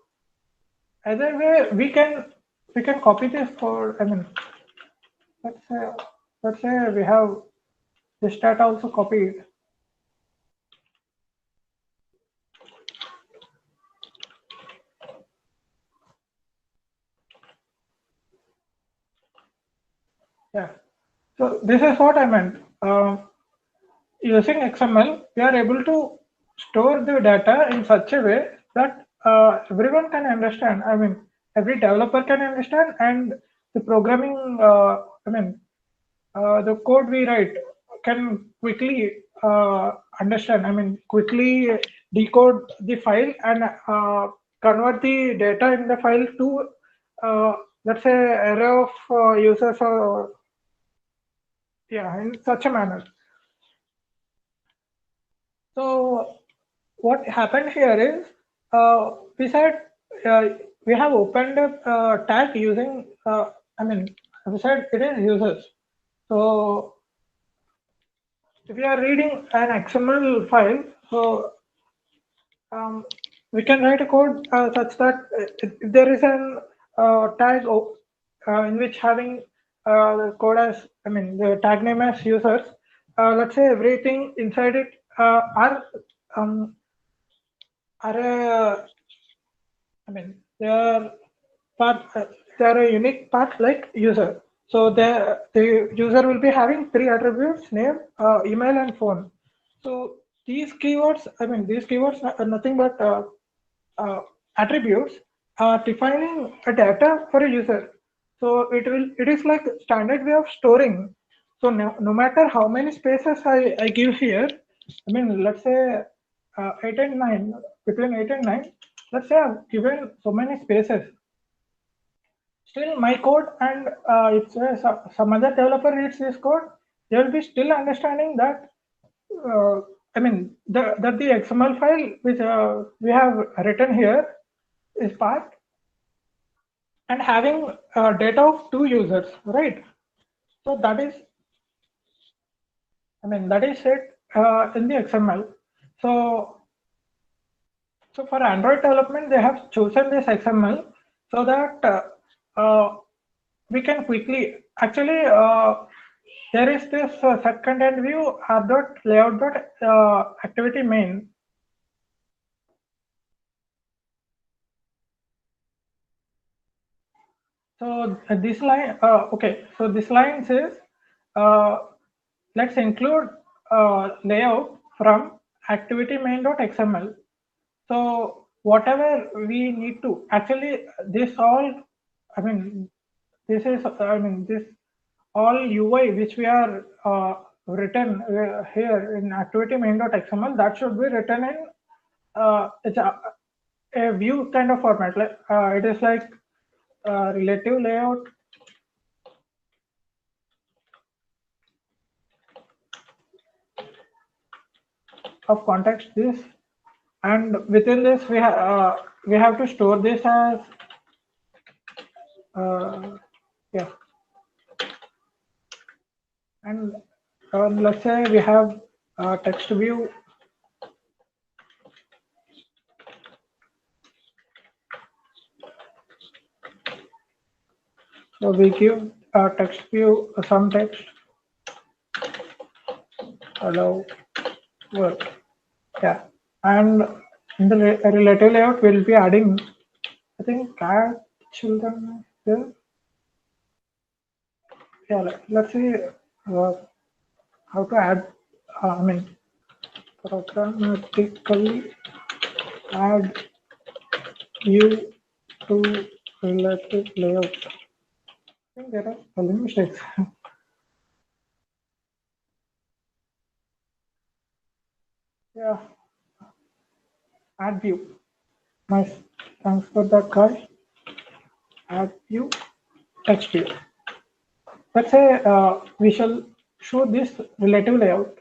either way, we can copy this code. Let's say let's say we have this data also copied. Yeah. So this is what I meant. Using XML, we are able to store the data in such a way that everyone can understand. Every developer can understand, and the programming, the code we write can quickly understand. Quickly decode the file and convert the data in the file to, let's say, array of users, or yeah, in such a manner. So what happened here is, we said, uh, we have opened a tag using, I mean, we said it is users. So if you are reading an XML file, so um, we can write a code such that if there is an tag in which having the code as, I mean, the tag name as users, let's say everything inside it um, are I mean, they are part, they are a unique part like user. So the user will be having three attributes: name, email, and phone. So these keywords, I mean, these keywords are nothing but uh, attributes are defining a data for a user. So it is like standard way of storing. So no matter how many spaces I give here, I mean, let's say 8 and 9, between 8 and 9, let's say I've given so many spaces. Still, my code, and if some other developer reads this code, they will be still understanding that, I mean, that the XML file which we have written here is part and having data of two users, right? So that is, I mean, that is it in the XML. So, so for Android development, they have chosen this XML so that we can quickly, actually, there is this set content view app.layout.activity main. So this line, okay, so this line says, uh, let's include layout from activity main.xml. So whatever we need to, actually, this all, I mean, this is, I mean, this all UI which we are written here in activity main.xml, that should be written in it's a view kind of format. Like it is like relative layout of context this, and within this we have to store this as yeah, and let's say we have text view. So we give text view some text, allow work, yeah, and in the relative layout we'll be adding, I think, cat children here. Yeah, let's see uh, how to add, I mean, programmatically add view to relative layout. I think there are spelling mistakes. Yeah, add view. Nice. Thanks for that, guy. Add view, text view. Let's say we shall show this relative layout,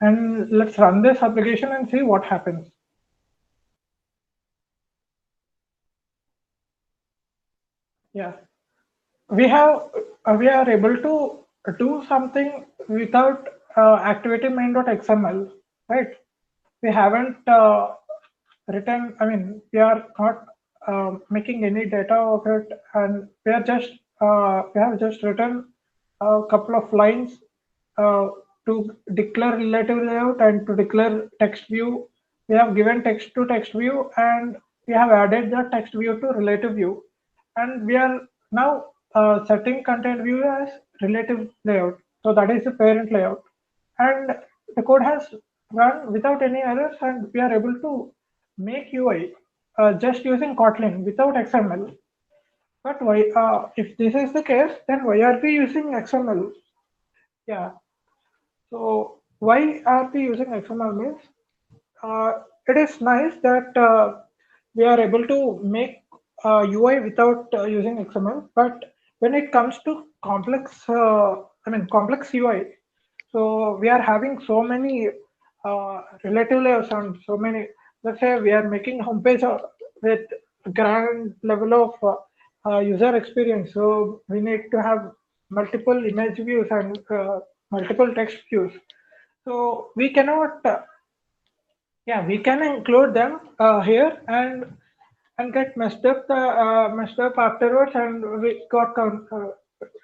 and let's run this application and see what happens. Yeah, we are able to do something without activity main.xml, right? We haven't written, I mean, we are not making any data of it, and we have just written a couple of lines uh, to declare relative layout and to declare text view. We have given text to text view, and we have added the text view to relative view, and we are now setting content view as relative layout. So that is the parent layout, and the code has run without any errors, and we are able to make UI just using Kotlin without XML. But why, if this is the case, then why are we using XML? Yeah. So why are we using XML means, it is nice that we are able to make UI without using XML. But when it comes to complex, complex UI, so we are having so many relative layers and so many. Let's say we are making homepage with grand level of user experience. So we need to have multiple image views and multiple text views. So we cannot, yeah, we can include them here and get messed up afterwards, and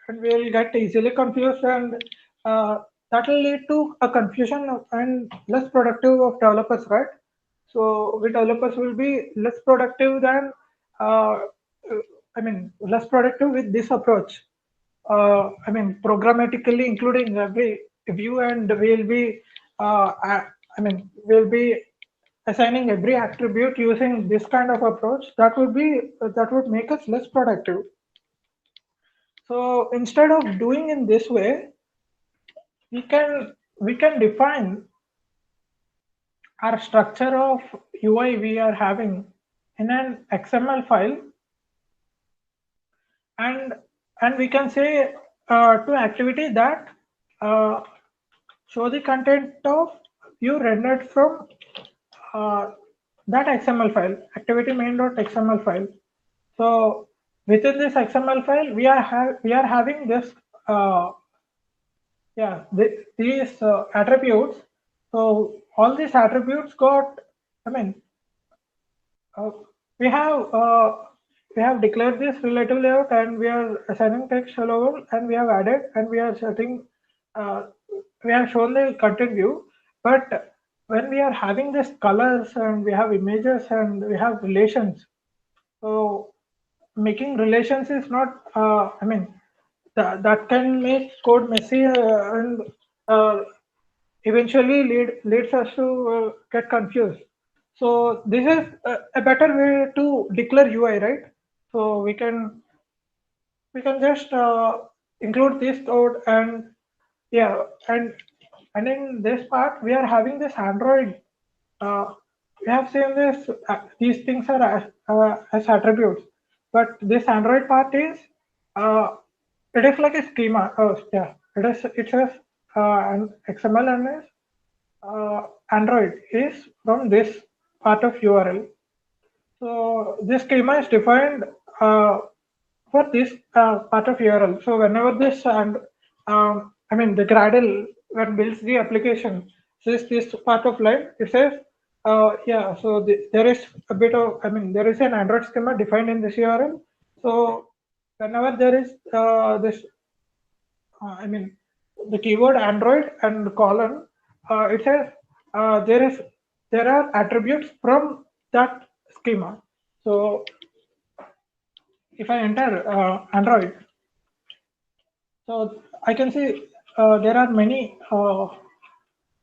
and we'll get easily confused, and that will lead to a confusion and less productive of developers, right? So we developers will be less productive than uh, less productive with this approach. Programmatically including every view, and we'll be, we'll be assigning every attribute using this kind of approach. That would make us less productive. So instead of doing in this way, we can define our structure of UI we are having in an XML file, and we can say to activity that uh, show the content of view rendered from uh, that XML file, activity main.xml file. So within this XML file, we are having this these attributes. So all these attributes got, I mean, uh, we have uh, we have declared this relative layout, and we are assigning text hello, and we have added, and we are setting uh, we have shown the content view. But when we are having this colors, and we have images, and we have relations, so making relations is not, that can make code messy, and uh, eventually leads us to get confused. So this is a better way to declare UI, right? So we can just include this code, and yeah, and in this part we are having this Android. Uh, we have seen this. These things are as attributes, but this Android part is uh, it is like a schema. Oh, yeah, it says an XML, and is Android is from this part of URL. So this schema is defined for this part of URL. So whenever this, and the Gradle, when builds the application, says this part of line, it says, so there is a bit of, there is an Android schema defined in this URL. So whenever there is this, I mean, the keyword Android and colon, it says there are attributes from that schema. So if I enter Android, so I can see there are many,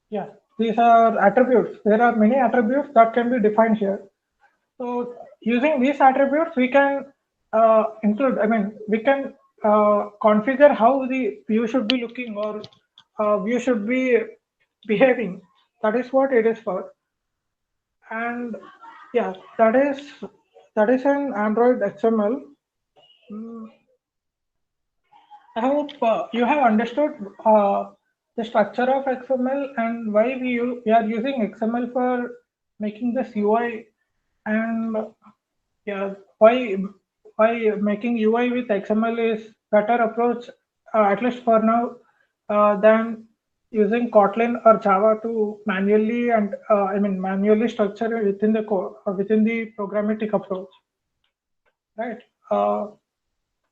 yeah, these are attributes. There are many attributes that can be defined here. So using these attributes, we can we can configure how the view should be looking, or view should be behaving. That is what it is for. And yeah, that is an Android XML. Mm, I hope you have understood the structure of XML, and why we are using XML for making this UI, and yeah, why making UI with XML is better approach, at least for now, than using Kotlin or Java to manually, and manually structure it within the within the programmatic approach, right?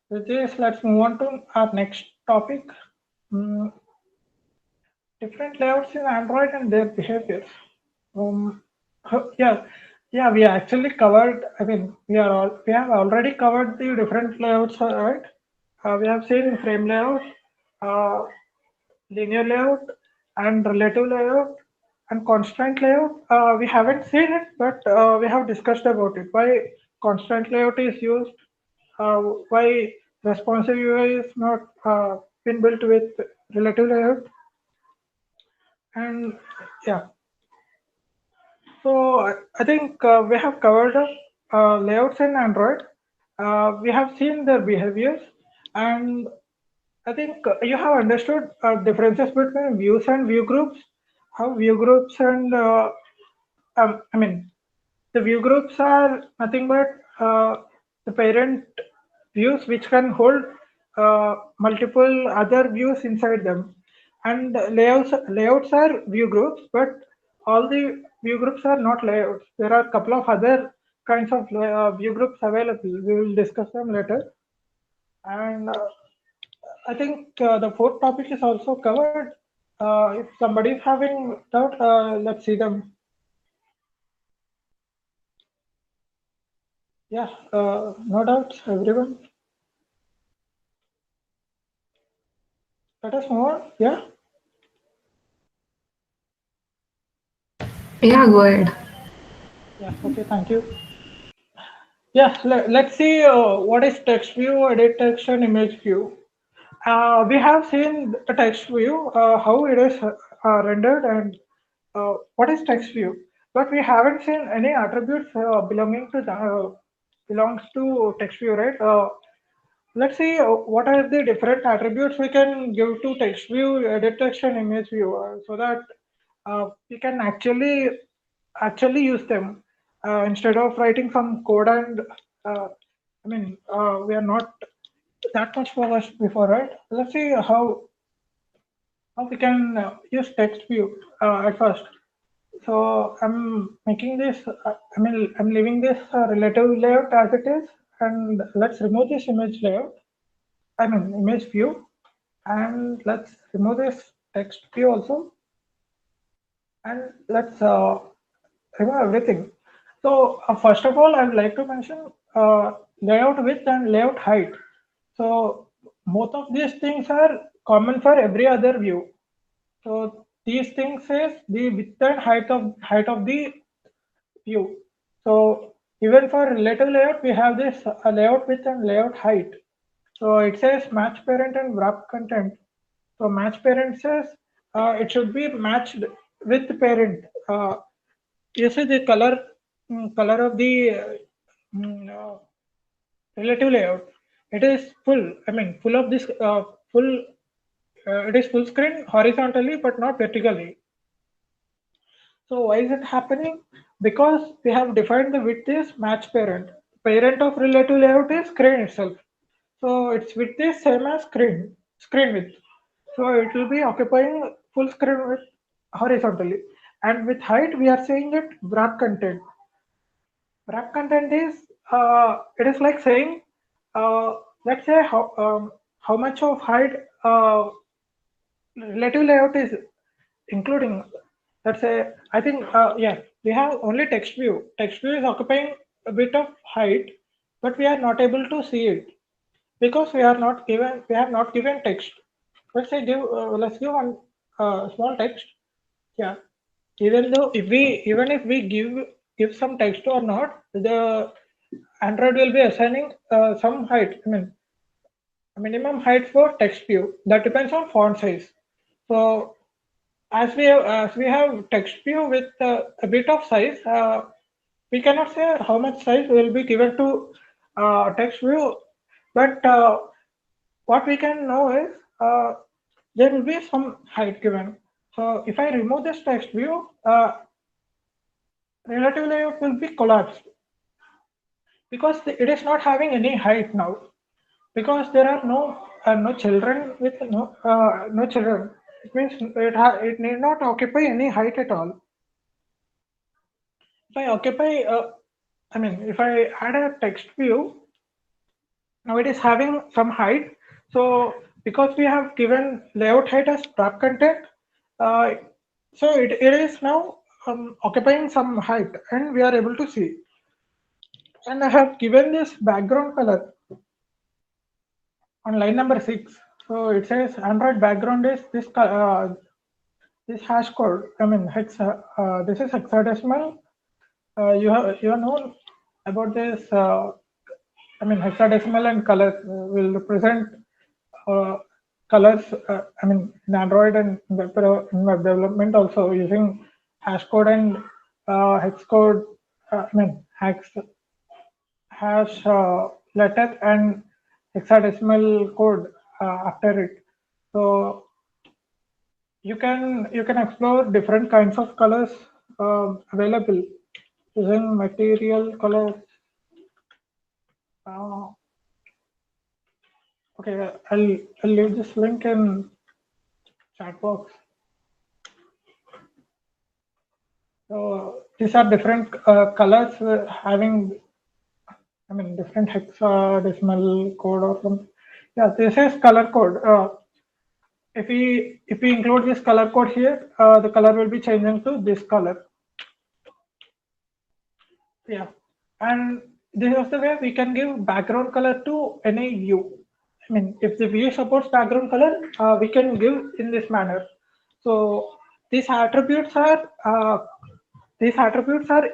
With this, let's move on to our next topic. Mm, Different layouts in Android and their behaviors. Um, yeah, we actually covered. We have already covered the different layouts, right? We have seen frame layout, uh, linear layout, and relative layout, and constraint layout. We haven't seen it, but we have discussed about it. Why constraint layout is used, why responsive UI is not been built with relative layout, and yeah. So I think we have covered up layouts in Android. We have seen their behaviors, and I think you have understood differences between views and view groups. How view groups and I mean, the view groups are nothing but the parent views which can hold multiple other views inside them. And layouts are view groups, but all the view groups are not layouts. There are a couple of other kinds of view groups available. We will discuss them later. And I think the fourth topic is also covered. If somebody is having doubt, let's see them. Yeah, no doubts, everyone. Let us move on. Yeah, Yeah, go ahead. yeah. Okay, thank you. Yeah, let's see what is text view, edit text, and image view. We have seen the text view, how it is rendered, and what is text view. But we haven't seen any attributes belongs to text view, right? Let's see what are the different attributes we can give to text view, edit text, and image view, so that we can actually use them instead of writing some code and we are not that much focused before, right? Let's see how we can use text view at first. So I'm making this, I'm leaving this relative layout as it is, and let's remove this image layout, image view, and let's remove this text view also, and let's remove everything. So first of all, I would like to mention layout width and layout height. So both of these things are common for every other view. So these things is the width and height of the view. So even for relative layout, we have this layout width and layout height. So it says match parent and wrap content. So match parent says it should be matched with the parent. You see the color of the mm, uh, relative layout. It is full. Full of this full. It is full screen horizontally, but not vertically. So why is it happening? Because we have defined the width is match parent. Parent of relative layout is screen itself. So its width is same as screen width. So it will be occupying full screen width horizontally. And with height, we are saying it wrap content. Wrap content is it is like saying let's say how much of height relative layout is including. Let's say I think yeah, we have only text view is occupying a bit of height, but we are not able to see it because we have not given text. Let's give one small text. Yeah, even if we give some text or not, the Android will be assigning some height, a minimum height for text view. That depends on font size. So as we have text view with a bit of size, we cannot say how much size will be given to text view, but what we can know is there will be some height given. So if I remove this text view, relative layout will be collapsed because it is not having any height now, because there are no children with no children. It means it need not occupy any height at all. If I occupy, if I add a text view, now it is having some height. So because we have given layout height as wrap content, uh, so it is now occupying some height, and we are able to see. And I have given this background color on line number 6. So it says Android background is this hash code. This is hexadecimal. You have known about this. Hexadecimal and colors will represent uh, colors. In Android and in web development also using hash code and hex code, hex hash letter and hexadecimal code after it. So you can explore different kinds of colors available using material colors. Uh, okay, I'll leave this link in chat box. So these are different colors having, different hexadecimal code or something. Yeah, this is color code. If we include this color code here, the color will be changing to this color. Yeah, and this is the way we can give background color to any view. If the view supports background color, we can give in this manner. So these attributes are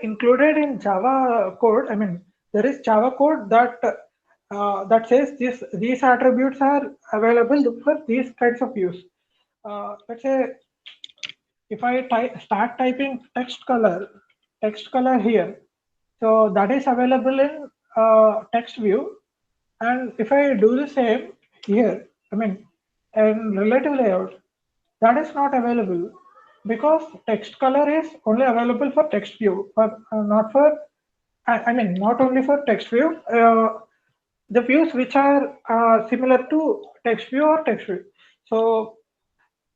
included in Java code. There is Java code that says these attributes are available for these kinds of views. Let's say if I start typing text color here, so that is available in text view. And if I do the same here, in relative layout, that is not available because text color is only available for text view, but not for, not only for text view, the views which are similar to text view or text view. So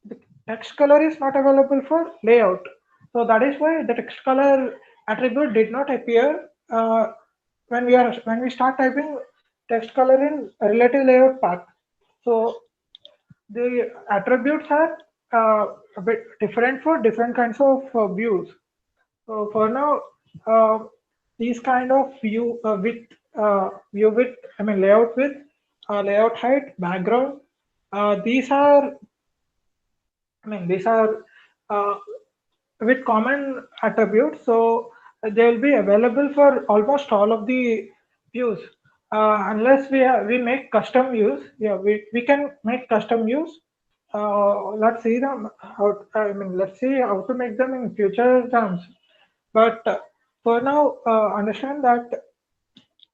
the text color is not available for layout. So that is why the text color attribute did not appear when we start typing text color in relative layout path. So the attributes are a bit different for different kinds of views. So for now, uh, these kind of view width, layout width, layout height, background, these are these are uh, with common attributes, so they will be available for almost all of the views, unless we make custom views. Yeah, we can make custom views. Let's see them how. Let's see how to make them in future terms. But for now, understand that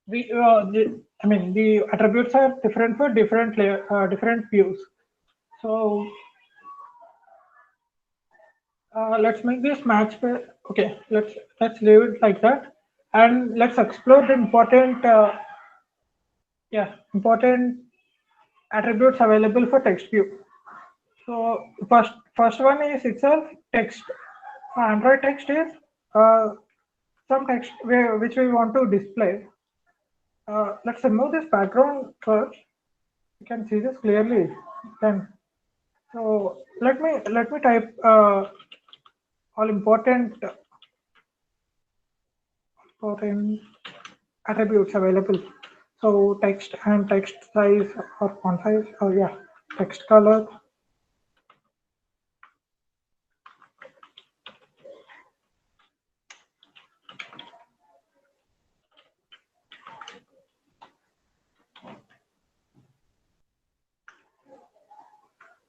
the attributes are different for different views. So let's make this match pair. Okay, let's leave it like that, and let's explore the important attributes available for text view. So first one is itself text. Android text is uh, some text which we want to display. Let's remove this background first. You can see this clearly. Then so let me type all important attributes available. So text and text size or font size, or yeah, text color.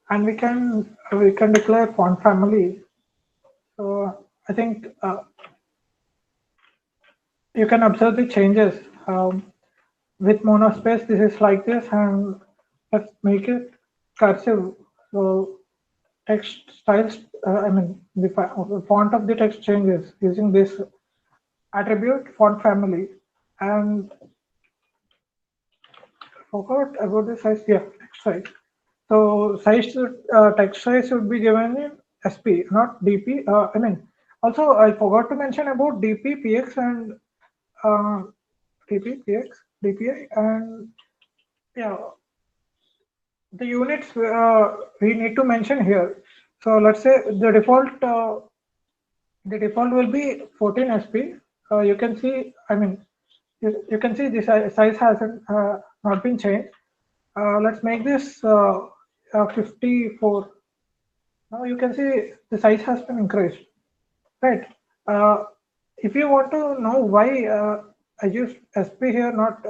And we can declare font family. So I think you can observe the changes. With monospace, this is like this, and let's make it cursive. So text styles, the font of the text changes using this attribute font family. And forgot about the size. Yeah, text size. So text size should be given in SP, not DP. Also I forgot to mention about DP, PX, and uh, DP, PX, DPI, and yeah, the units we need to mention here. So let's say the default will be 14 SP. You can see, you can see the size hasn't not been changed. Let's make this 54. Now you can see the size has been increased, right? Uh, if you want to know why I used SP here, not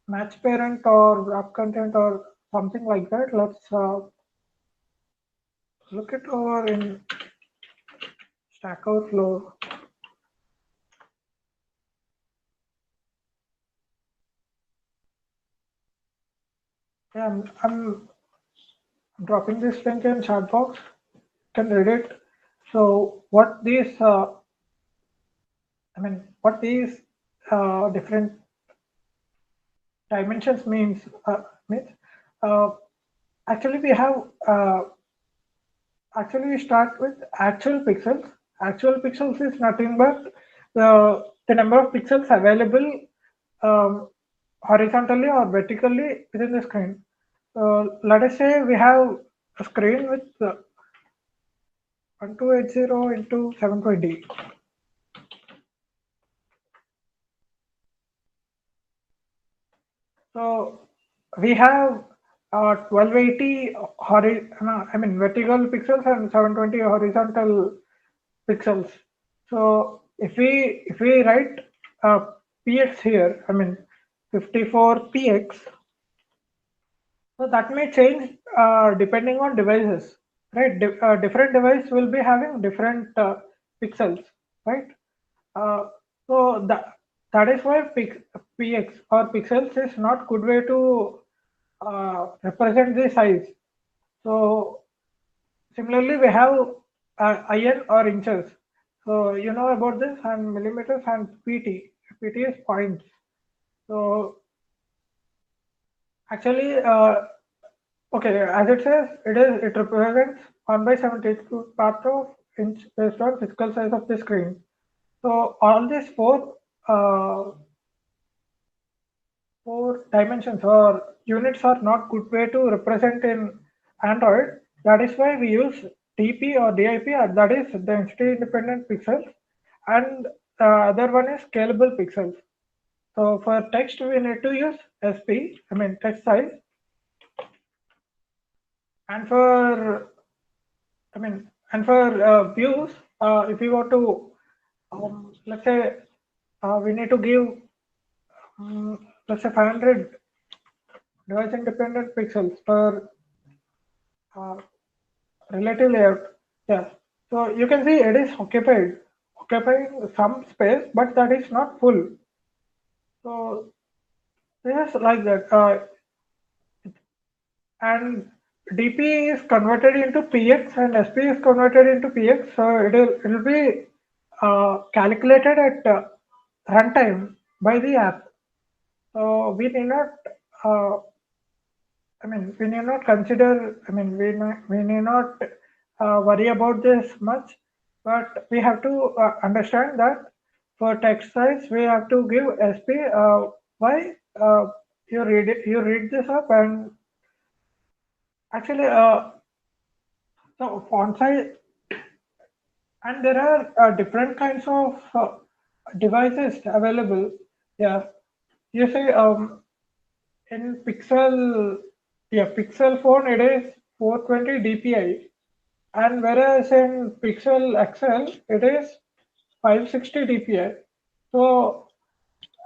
match parent or wrap content or something like that, let's look it over in Stack Overflow. and I'm dropping this link in chat box. You can read it. So what these different dimensions means uh, actually we have actually we start with actual pixels. Actual pixels is nothing but the number of pixels available um, horizontally or vertically within the screen. Let us say we have a screen with 1280 into 720. So we have 1280 vertical pixels and 720 horizontal pixels. So if we write px here, 54 px, so that may change depending on devices, right? Different device will be having different pixels, right? Uh, so that is why px or pixels is not good way to represent the size. So similarly, we have IN or inches. So you know about this, and millimeters and PT. PT is points. So actually, okay, as it says, it represents 1 by 72 part of inch based on physical size of the screen. So all these uh, four dimensions or units are not good way to represent in Android. That is why we use DP or DIP, that is density independent pixels, and other one is scalable pixels. So for text, we need to use SP, text size, and for views, if you want to, let's say, we need to give, let's say 500 device independent pixels per uh, relative layout. Yeah. So you can see it is occupying some space, but that is not full. So this is like that. And DP is converted into PX and SP is converted into PX. So it will be calculated at runtime by the app. So we need not. Uh, we need not consider, we need not worry about this much, but we have to understand that for text size, we have to give SP. Why? You read this up, and actually, so font size, and there are different kinds of devices available. Yeah, you say in Pixel phone it is 420 DPI, and whereas in Pixel XL it is 560 DPI. So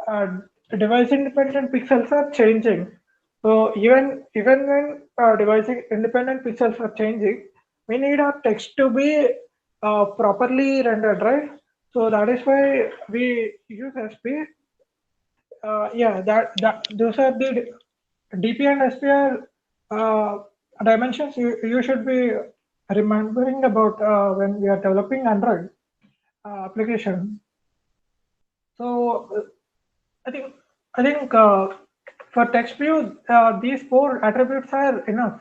uh, device independent pixels are changing. So even when device independent pixels are changing, we need our text to be properly rendered, right? So that is why we use SP. Yeah, that those are the DP and SP are dimensions you should be remembering about when we are developing Android application. So I think for text view these four attributes are enough.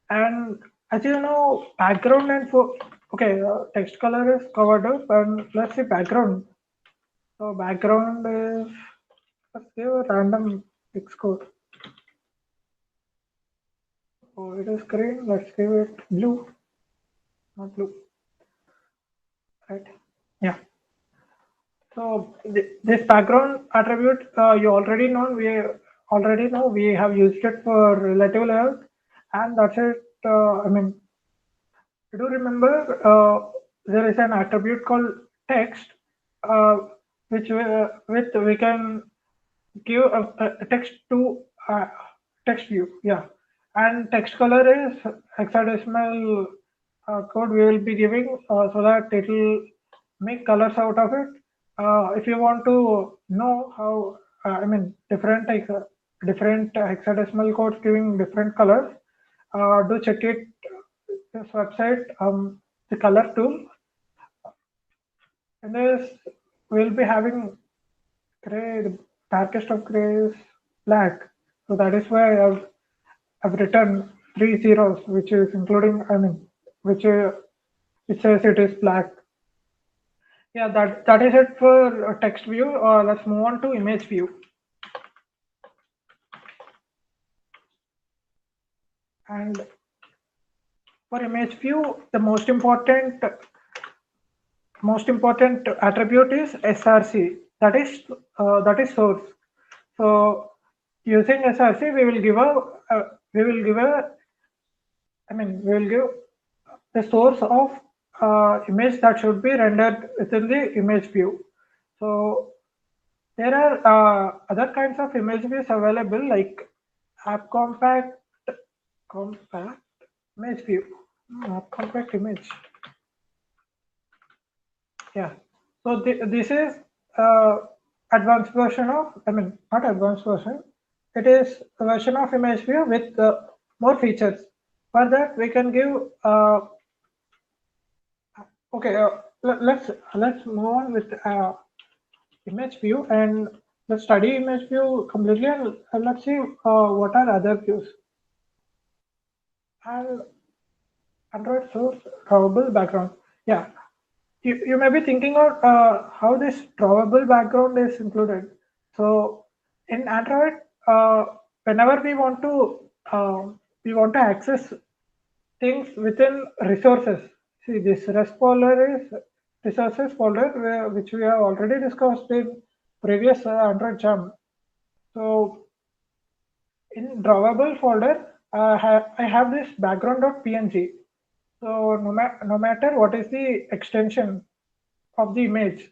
And as you know, background and for okay, text color is covered up, and let's see background. So background is, let's give a random Xcode. So it is green. Let's give it blue, not blue, right? Yeah. So this background attribute, you already know we have used it for relative layout, and that's it. I do remember there is an attribute called text, uh, with we can give a text to text view. Yeah, and text color is hexadecimal code we will be giving so that it will make colors out of it. If you want to know how, different types. different hexadecimal codes giving different colors. Do check it, this website, the color tool. In this, we'll be having gray, the darkest of gray is black. So that is why I've written three zeros, which is including, which it says it is black. Yeah, that is it for text view. Let's move on to image view. And for image view, the most important attribute is SRC. That is source. So using SRC, we will give the source of image that should be rendered within the image view. So there are other kinds of image views available like app compact image view, app compact image. Yeah. So this is advanced version of, not advanced version. It is a version of image view with more features. For that, we can give. Okay, let's move on with image view, and let's study image view completely, and let's see what are other views. And Android source drawable background. Yeah, you may be thinking of how this drawable background is included. So in Android, whenever we want to access things within resources. See, this rest folder is resources folder, which we have already discussed in previous Android jam. So in drawable folder, I have this background.png. So no matter what is the extension of the image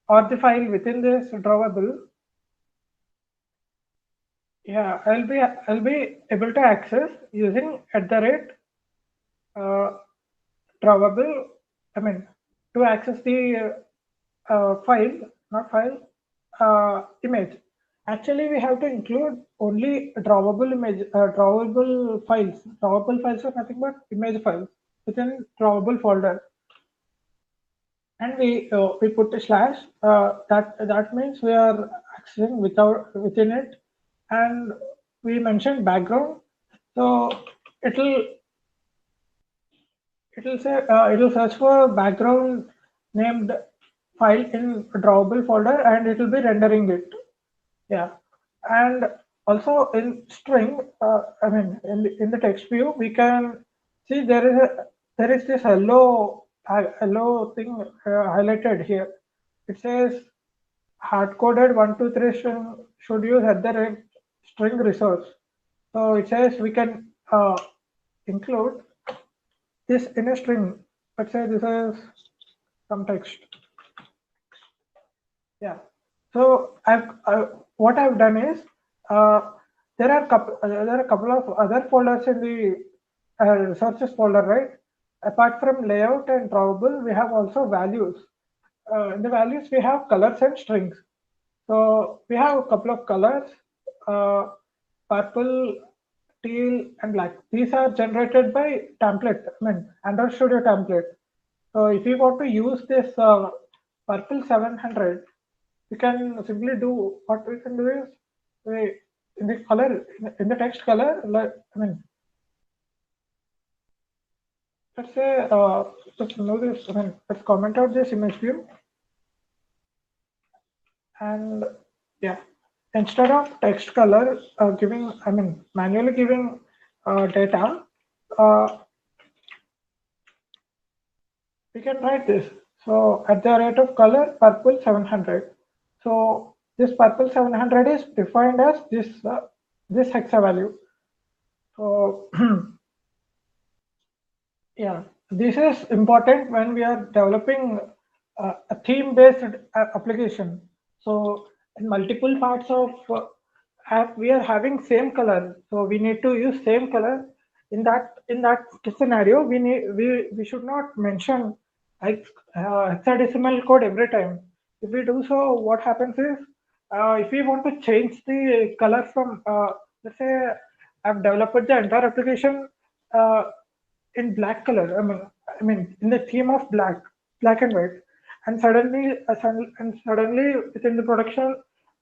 or the file within this drawable, yeah, I'll be able to access using uh, drawable. I mean, to access the file, not file, image. Actually, we have to include only drawable files. Drawable files are nothing but image files within drawable folder, and we put a slash. That means we are accessing within it, and we mentioned background. So it'll it'll say it'll search for background named file in drawable folder, and it will be rendering it. Yeah, and also in string, in the text view, we can see there is this hello thing highlighted here. It says hard coded 123 string should use at the rate string resource. So it says we can include this in a string. Let's say this is some text. Yeah. So what I've done is there are a couple of other folders in the resources folder, right? Apart from layout and drawable, we have also values. In the values, we have colors and strings. So we have a couple of colors, uh, purple, teal, and black. These are generated by template, Android Studio template. So if you want to use this purple 700, we can simply do what we can do is we in the color in the text color, like, let's say let's know this. Let's comment out this image view, and yeah, instead of text color giving, manually giving data, uh, we can write this. So at the rate of color purple 700. So this purple 700 is defined as this hexa value. So yeah, this is important when we are developing a theme-based application. So in multiple parts of app, we are having same color. So we need to use same color. In that scenario, we should not mention like hexadecimal code every time. If we do so, what happens is if we want to change the color from, let's say, I've developed the entire application uh, in black color. I mean, in the theme of black and white, and suddenly within the production,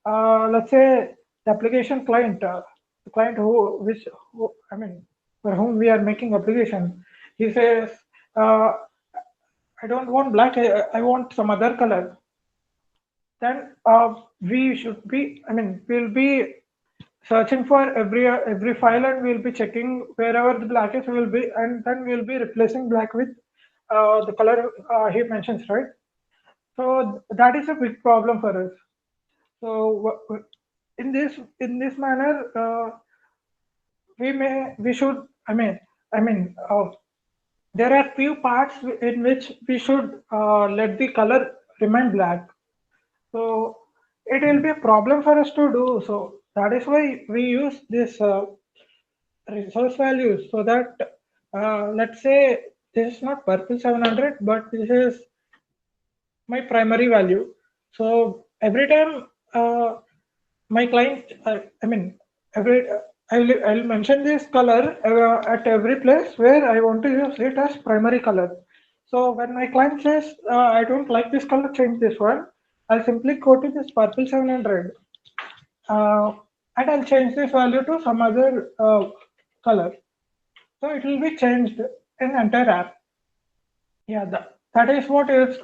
let's say the application client, the client I mean, for whom we are making application, he says, uh, I don't want black. I want some other color. Then we should be, I mean, we'll be searching for every file, and we'll be checking wherever the black is, will be, and then we'll be replacing black with the color he mentions, right? So that is a big problem for us. So in this manner, we should, there are few parts in which we should let the color remain black. So it will be a problem for us to do. So that is why we use this resource values, so that let's say this is not purple 700, but this is my primary value. So every time my client, every I'll mention this color at every place where I want to use it as primary color. So when my client says, I don't like this color, change this one, I'll simply go to this purple 700, uh, and I'll change this value to some other color. So it will be changed in entire app. Yeah, that is what is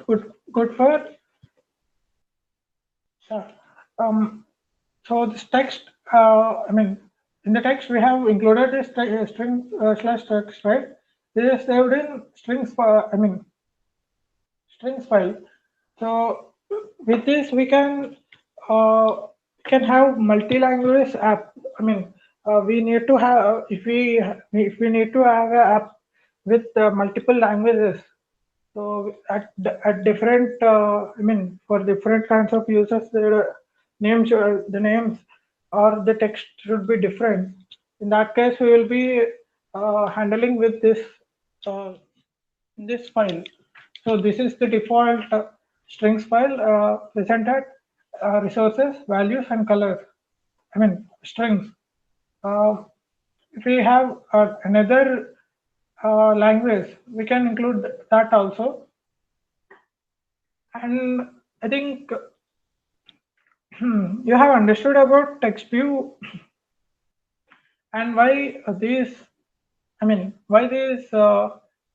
good for. Uh, um, so this text, in the text we have included this string slash text, right? This is saved in strings file. So with this uh, can have multi-language app. We need to have, if we need to have an app with multiple languages. So at different, for different kinds of users, the names or the text should be different. In that case, we will be handling with this file. So this is the default strings file presented resources, values, and colors. Strings. Uh, if we have another language, we can include that also. And I think you have understood about text view and why these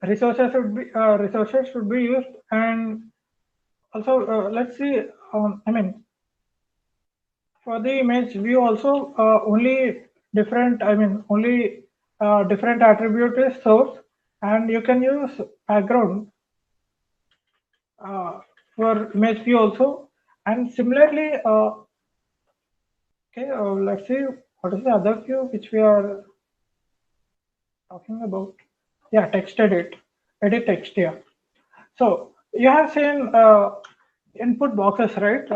resources should be used. And also, let's see. For the image view also, only different attribute is source, and you can use background uh, for image view also. And similarly, okay, let's see what is the other view which we are talking about. Yeah, text edit text. Yeah. So you have seen input boxes, right?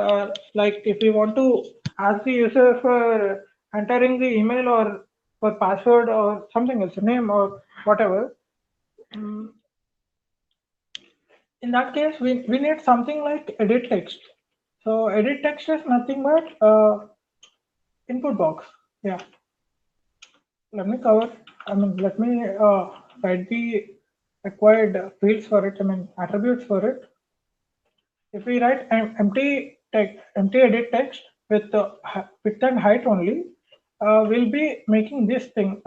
Like if you want to ask the user for entering the email or for password or something else, name or whatever. Mm, In that case, we need something like edit text. So edit text is nothing but input box. Yeah. Let me cover. Let me write the required fields for it. Attributes for it. If we write an empty edit text with the width and height only, we'll be making this thing.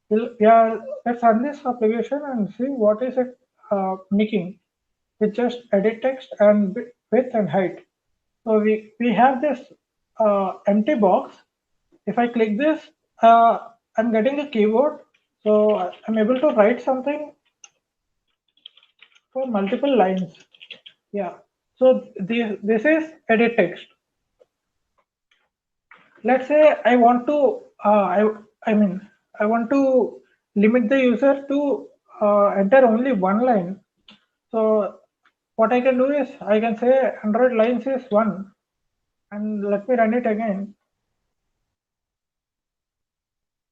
Let's run this application and see what is it making with just edit text and width and height. So we have this empty box. If I click this, I'm getting a keyboard. So I'm able to write something for multiple lines. Yeah. So this is edit text. Let's say I want to I mean I want to limit the user to enter only one line. So what I can do is I can say 100 lines is one, and let me run it again.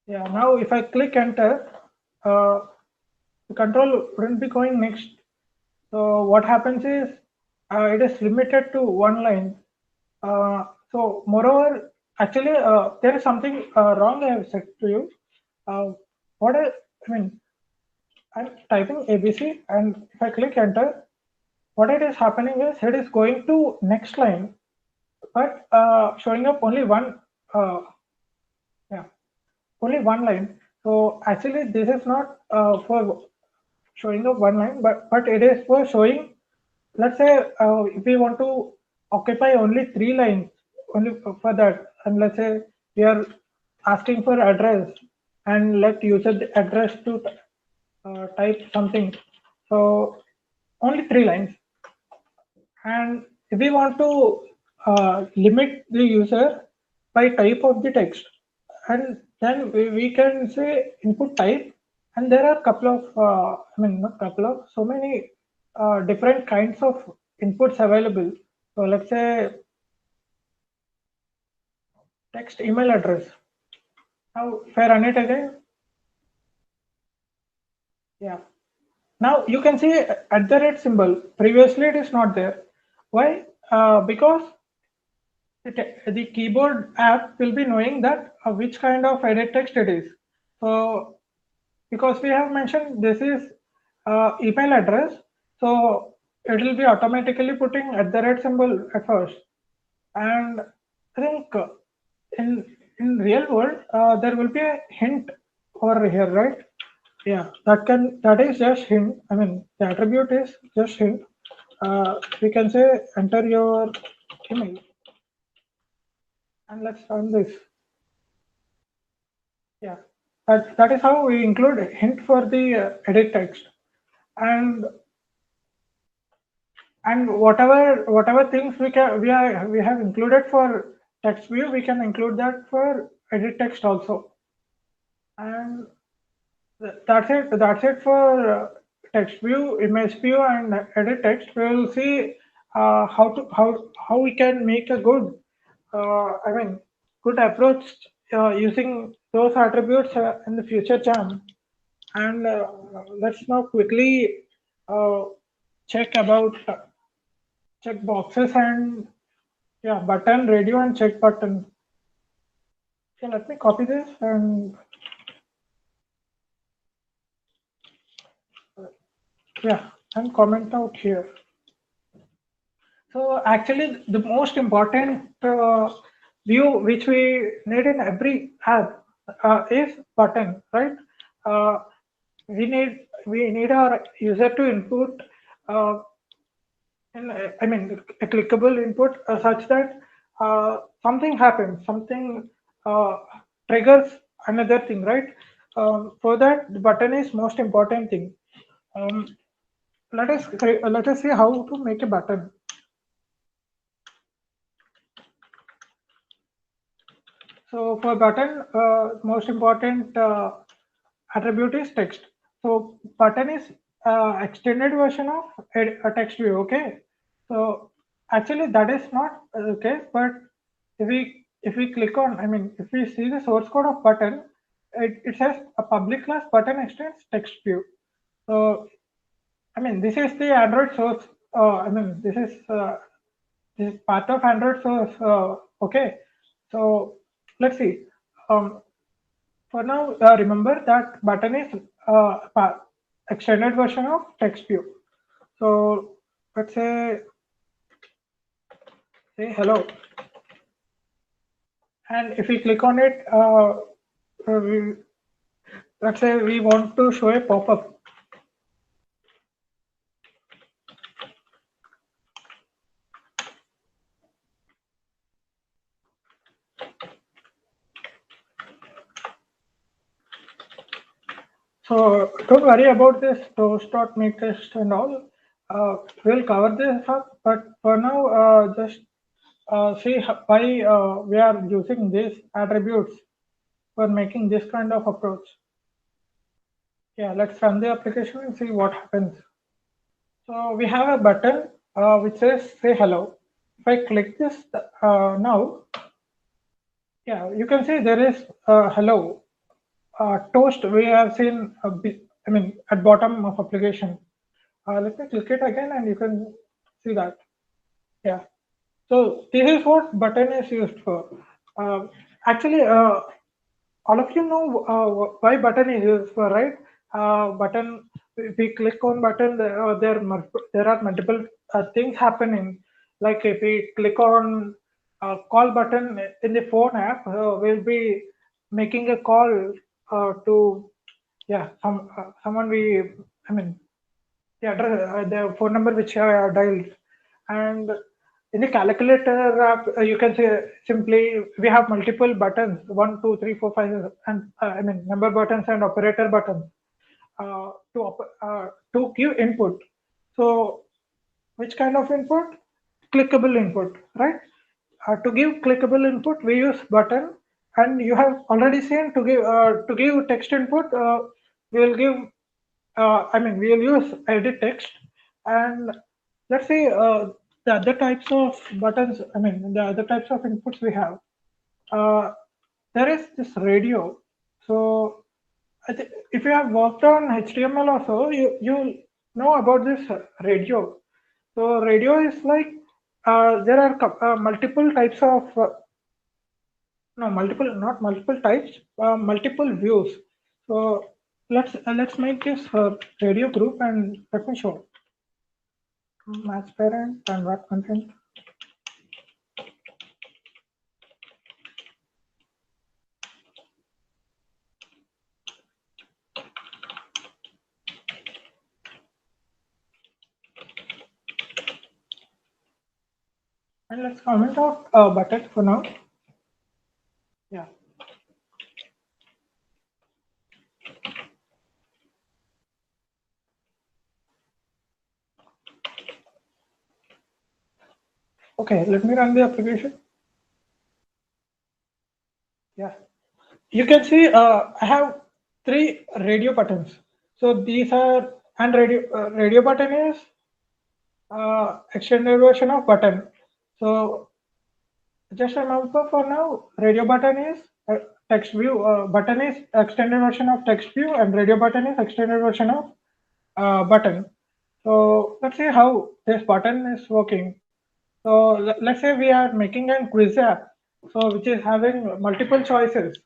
Yeah, now if I click enter, uh, the control wouldn't be going next. So what happens is it is limited to one line. So moreover, actually, there is something wrong I have said to you. Uh, what I mean, I'm typing ABC, and if I click enter, what it is happening is it is going to next line, but showing up only one. Yeah, only one line. So actually, this is not for showing up one line, but it is for showing. Let's say if we want to occupy only three lines, only for that, and let's say we are asking for address, and let user the address to type something. So only three lines. And if we want to limit the user by type of the text, and then we can say input type, and there are a couple of, I mean, not couple of, so many different kinds of inputs available. So let's say text email address. Now, if I run it again, yeah. Now you can see at the rate symbol. Previously, it is not there. Why? Because the keyboard app will be knowing that which kind of edit text it is. So because we have mentioned this is email address, so it will be automatically putting at the rate symbol at first. And I think in real world there will be a hint over here, right? Yeah, that is just hint. I mean the attribute is just hint. We can say enter your email, and let's run this. Yeah, that is how we include a hint for the edit text, and whatever things we have included for text view, we can include that for edit text also, and that's it for text view, image view, and edit text. We will see how we can make a good, I mean, good approach using those attributes in the future jam. And let's now quickly uh, check about check boxes and yeah, button, radio, and check button. Okay, let me copy this and yeah, and comment out here. So actually, the most important view which we need in every app is button, right? Uh, we need our user to input uh, I mean a clickable input such that something happens, something uh, triggers another thing, right? For that, the button is most important thing. Um, let us see how to make a button. So for button, most important attribute is text. So button is extended version of a text view. Okay. So actually that is not the case, but if we click on, I mean, if we see the source code of button, it says a public class button extends text view. So I mean, this is the Android source. I mean, this is part of Android source. Okay, so let's see. Um, for now, remember that button is extended version of text view. So let's say hello, and if we click on it, we, let's say we want to show a pop-up. So don't worry about this toast.make test and all. We'll cover this up, but for now, just see why we are using these attributes for making this kind of approach. Yeah, let's run the application and see what happens. So we have a button which says say hello. If I click this now, yeah, you can see there is hello. Toast we have seen I mean at bottom of application. Let me click it again and you can see that. Yeah. So this is what button is used for. Uh, Actually, all of you know why button is used for, right? Button, if we click on button, there are multiple things happening. Like if we click on call button in the phone app, we'll be making a call to, yeah, someone we, I mean, the phone number which I dialed. And in the calculator app, you can say simply we have multiple buttons, 1, 2, 3, 4, 5, and I mean number buttons and operator buttons to give input. So which kind of input? Clickable input, right? To give clickable input, we use button, and you have already seen to give text input. We will give. I mean, we will use edit text, and let's say the other types of buttons. I mean, the other types of inputs we have. Uh, there is this radio. So if you have worked on HTML or so, you know about this radio. So radio is like there are multiple types of no multiple not multiple types multiple views. So let's make this radio group and let me show match parent and what content. And let's comment out button for now. Yeah. Okay, let me run the application. Yeah. You can see I have three radio buttons. So these are, and radio button is extended version of button. So just remember for now, radio button is text view. Button is extended version of text view, and radio button is extended version of button. So let's see how this button is working. So let's say we are making a quiz app, so which is having multiple choices,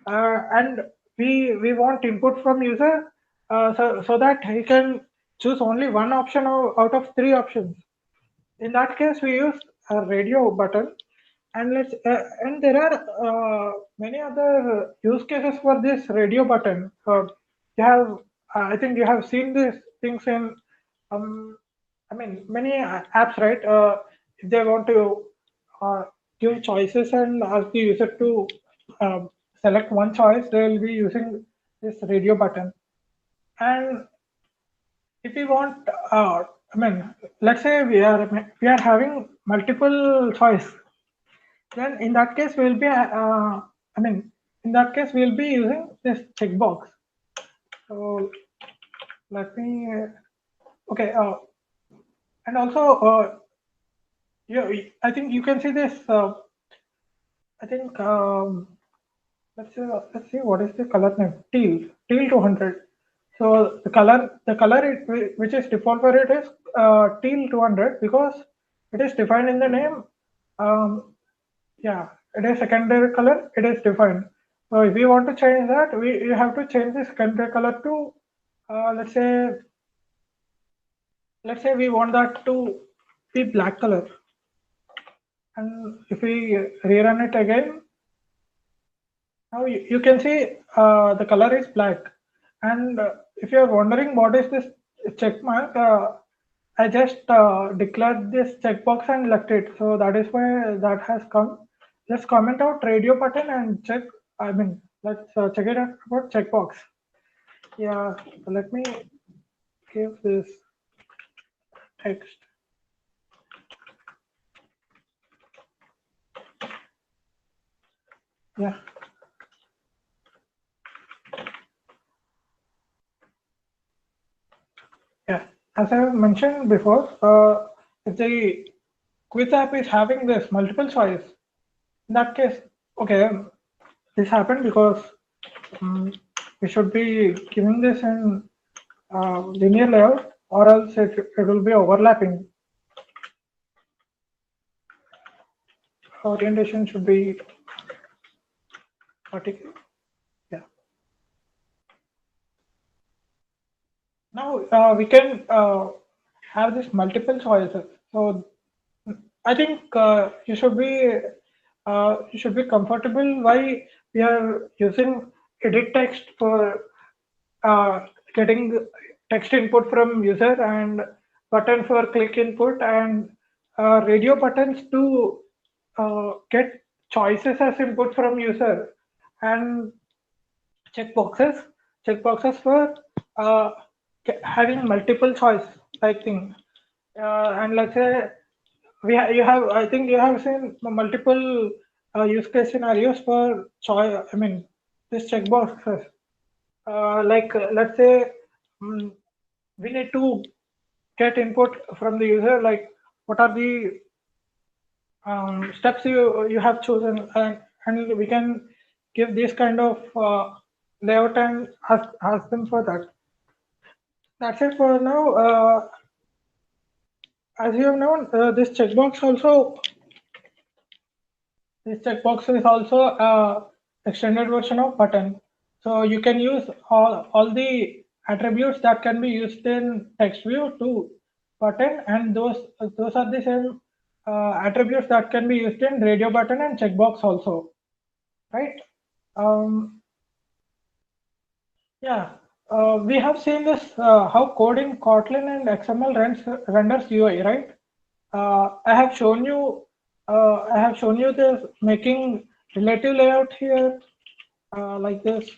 and we want input from user, so that he can choose only one option out of three options. In that case, we use a radio button, and and there are many other use cases for this radio button. You have, I think you have seen these things in, um, I mean, many apps, right? If they want to uh, give choices and ask the user to select one choice, they will be using this radio button. And if we want, I mean, let's say we are having multiple choice, then in that case we'll be, I mean, in that case we'll be using this checkbox. So let me, okay, and also, I think you can see this. I think let's see what is the color name. Teal 200. So the color which is default for it is teal 200 because it is defined in the name. Um, yeah, it is secondary color. It is defined. So if you want to change that, you have to change the secondary color to let's say we want that to be black color. And if we rerun it again, now you can see the color is black. And if you are wondering what is this check mark, I just declared this checkbox and left it. So that is why that has come. Let's comment out radio button and check. I mean, let's check it out about checkbox. Yeah, so let me give this text. Yeah. Yeah, as I mentioned before, if the quiz app is having this multiple choice, in that case, okay, this happened because um, we should be giving this in linear layout, or else it will be overlapping. orientation should be vertical. Yeah. Now we can have this multiple choices. So I think you should be comfortable why we are using edit text for getting text input from user and button for click input and radio buttons to get choices as input from user and checkboxes checkboxes for uh, having multiple choice like thing and let's say you have I think you have seen multiple use case scenarios for choice. I mean this checkboxes let's say mm, we need to get input from the user like what are the steps you have chosen and we can give this kind of layout and ask them for that. That's it for now. As you have known, this checkbox is also extended version of button. So you can use all the attributes that can be used in text view to button, and those are the same attributes that can be used in radio button and checkbox also, right? Um, yeah, we have seen this how code in Kotlin and XML renders UI, right? I have shown you this making relative layout here, like this,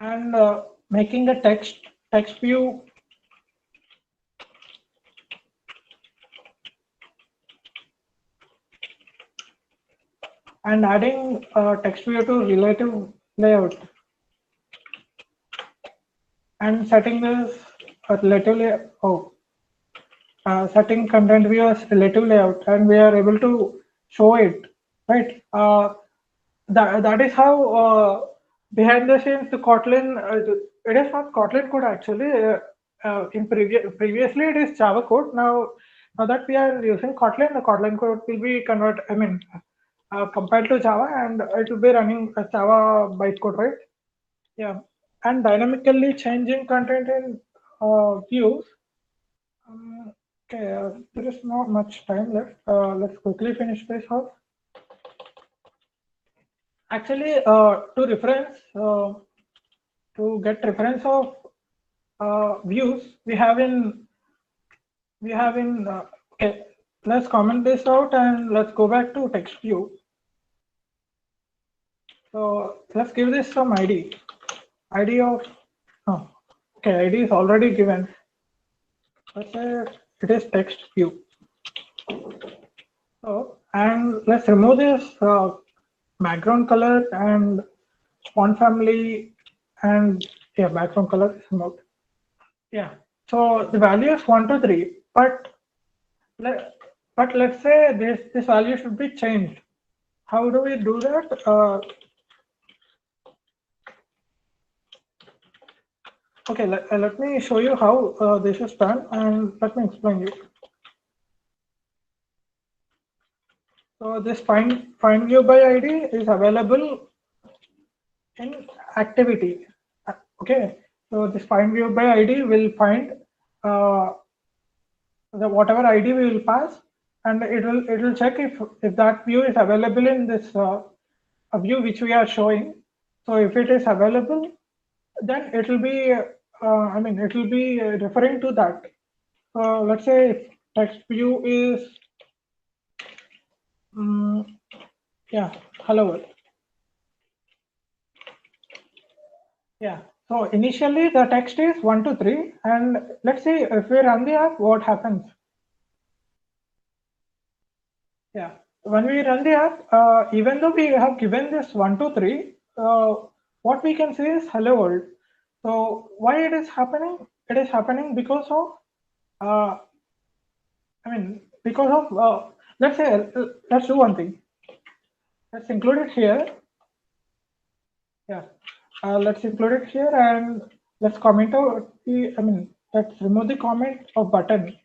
and making a text view, and adding text view to relative layout, and setting this relative layout. Oh, setting content view as relative layout, and we are able to show it, right? That is how behind the scenes the Kotlin it is not Kotlin code actually. Previously it is Java code. Now that we are using Kotlin, the Kotlin code will be compared to Java, and it will be running as Java bytecode, right? Yeah, and dynamically changing content in views. Okay, there is not much time left. Let's quickly finish this off. Actually, to get reference of views, okay. Let's comment this out and let's go back to text view. So let's give this some ID. ID of oh, okay. ID is already given. Let's say it is text view. So and let's remove this background color and font family and yeah, background color is removed. Yeah. So the value is 1 to 3, let, but let's say this value should be changed. How do we do that? Okay, let me show you how this is done and let me explain you. So this find view by ID is available in activity. Okay, so this find view by ID will find uh, the whatever ID we will pass, and it will check if that view is available in this a view which we are showing. So if it is available, then it will be it will be referring to that. Let's say if text view is yeah, hello world. Yeah. So initially the text is 1 to 3, and let's see if we run the app, what happens. Yeah. When we run the app, even though we have given this 1 to 3, what we can see is hello world. So why it is happening? It is happening because of uh, because of let's say let's do one thing. Let's include it here. Yeah, let's include it here and let's comment out the. let's remove the comment of button.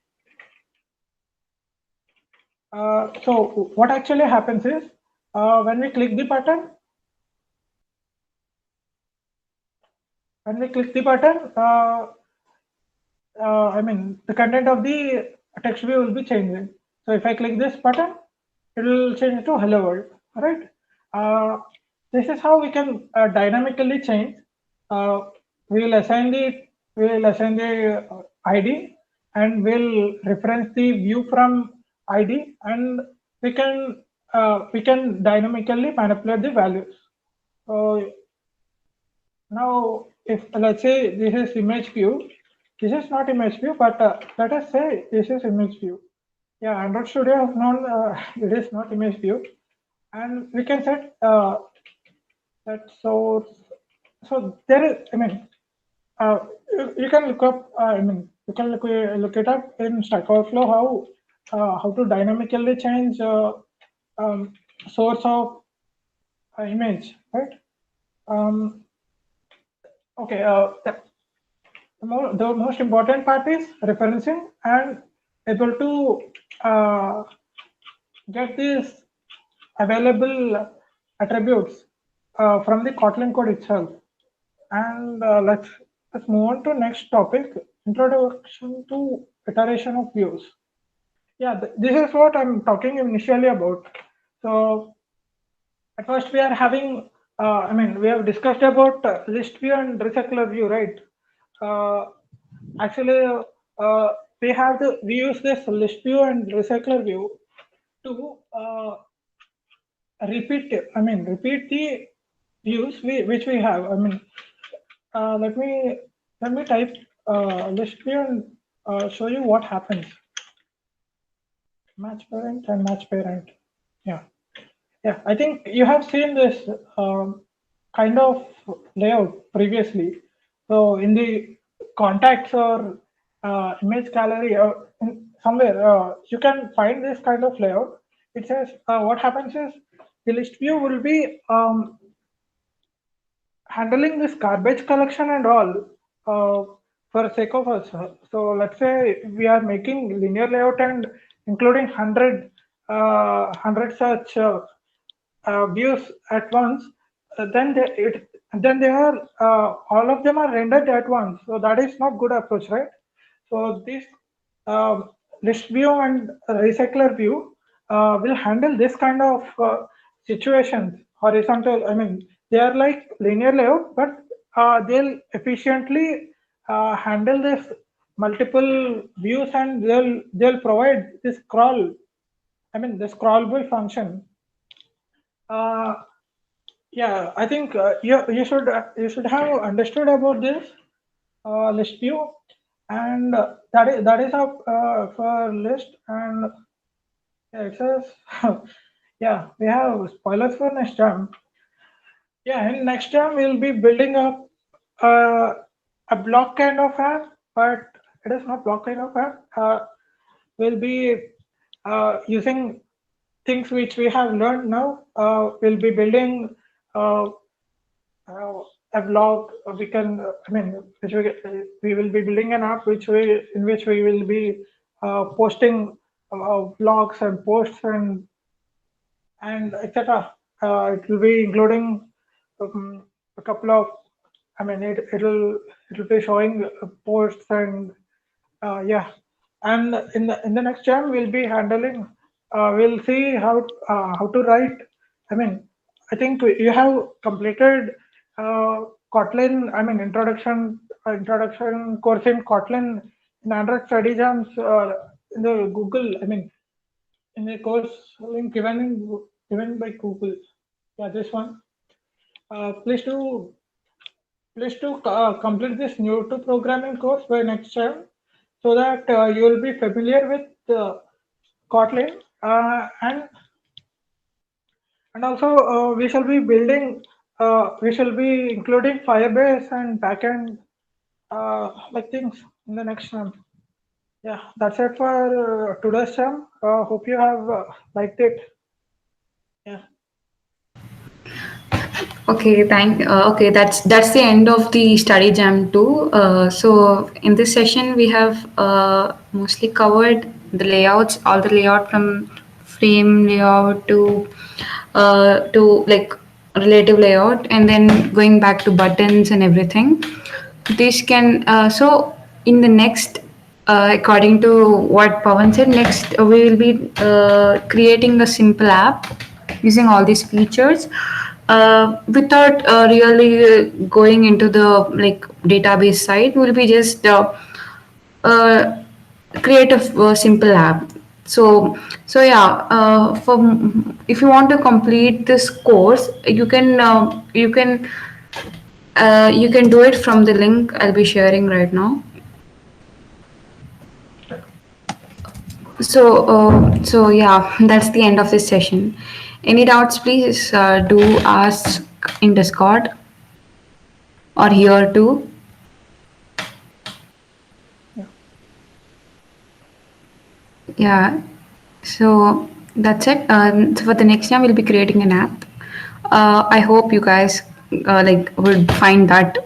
So what actually happens is when we click the button, I mean, the content of the text view will be changing. So if I click this button, it will change to hello world. All right. Uh, this is how we can dynamically change. Uh, we will assign the ID, and we'll reference the view from ID, and we can dynamically manipulate the values. So now, if let's say this is image view, this is not image view, but let us say this is image view. Yeah, Android Studio has known it is not image view, and we can set that source. So there is, I mean, you can look up. I mean, you can look it up in Stack Overflow how to dynamically change um, source of image, right? Um, okay. The most important part is referencing and able to get these available attributes from the Kotlin code itself. And let's move on to next topic: introduction to iteration of views. Yeah, this is what I'm talking initially about. So at first we are having, I mean, we have discussed about list view and recycler view, right? Uh, Actually, we use this list view and recycler view to repeat the views which we have. I mean, uh, let me let me type list view and show you what happens. Match parent and match parent. Yeah, yeah. I think you have seen this kind of layout previously. So in the contacts or image gallery or somewhere, you can find this kind of layout. It says what happens is the list view will be handling this garbage collection and all for sake of us. So let's say we are making linear layout and including 100 such views at once, then they are all of them are rendered at once. So that is not good approach, right? So this list view and recycler view will handle this kind of situations. Horizontal, I mean, they are like linear layout, but they'll efficiently handle this multiple views, and they'll provide this scroll. I mean, the scrollable function. Uh, yeah, I think you should have understood about this list view, and that is up for list. And yeah, it says yeah, we have spoilers for next time. Yeah, in next time we'll be building up uh, a block kind of app, but it is not block kind of app. We'll be using things which we have learned now. We'll be building uh, a blog. We can, I mean, we will be building an app in which we will be posting blogs and posts and etc. It will be including a couple of, I mean, it'll be showing posts and yeah, and in the next jam we'll be handling. We'll see how to write. I mean, I think you have completed Kotlin. I mean, introduction course in Kotlin in Android Study Jams in the Google. I mean, in the course link given by Google. Yeah, this one. Please do complete this new to programming course by next time, so that you will be familiar with Kotlin, and also we shall be including Firebase and backend like things in the next time. Yeah, that's it for today's time. Hope you have liked it. Yeah. Okay, that's the end of the study jam too. So in this session we have mostly covered the layouts, all the layout from frame layout to like relative layout, and then going back to buttons and everything. This can so in the next, according to what Pawan said, next we will be creating a simple app using all these features without really going into the like database side. We'll be just uh, create a simple app. So yeah, for if you want to complete this course, you can do it from the link I'll be sharing right now. So yeah, that's the end of this session. Any doubts, please do ask in Discord or here too. Yeah. Yeah. So that's it. So for the next time, we'll be creating an app. I hope you guys like would find that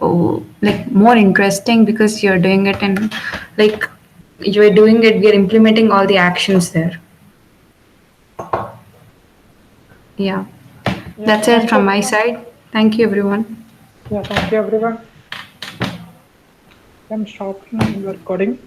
like more interesting because you're doing it and like you're doing it. We're implementing all the actions there. Yeah. Yeah. That's it Thank you, from my everyone. side. Thank you, everyone. Yeah. Thank you, everyone. I'm stopping the recording.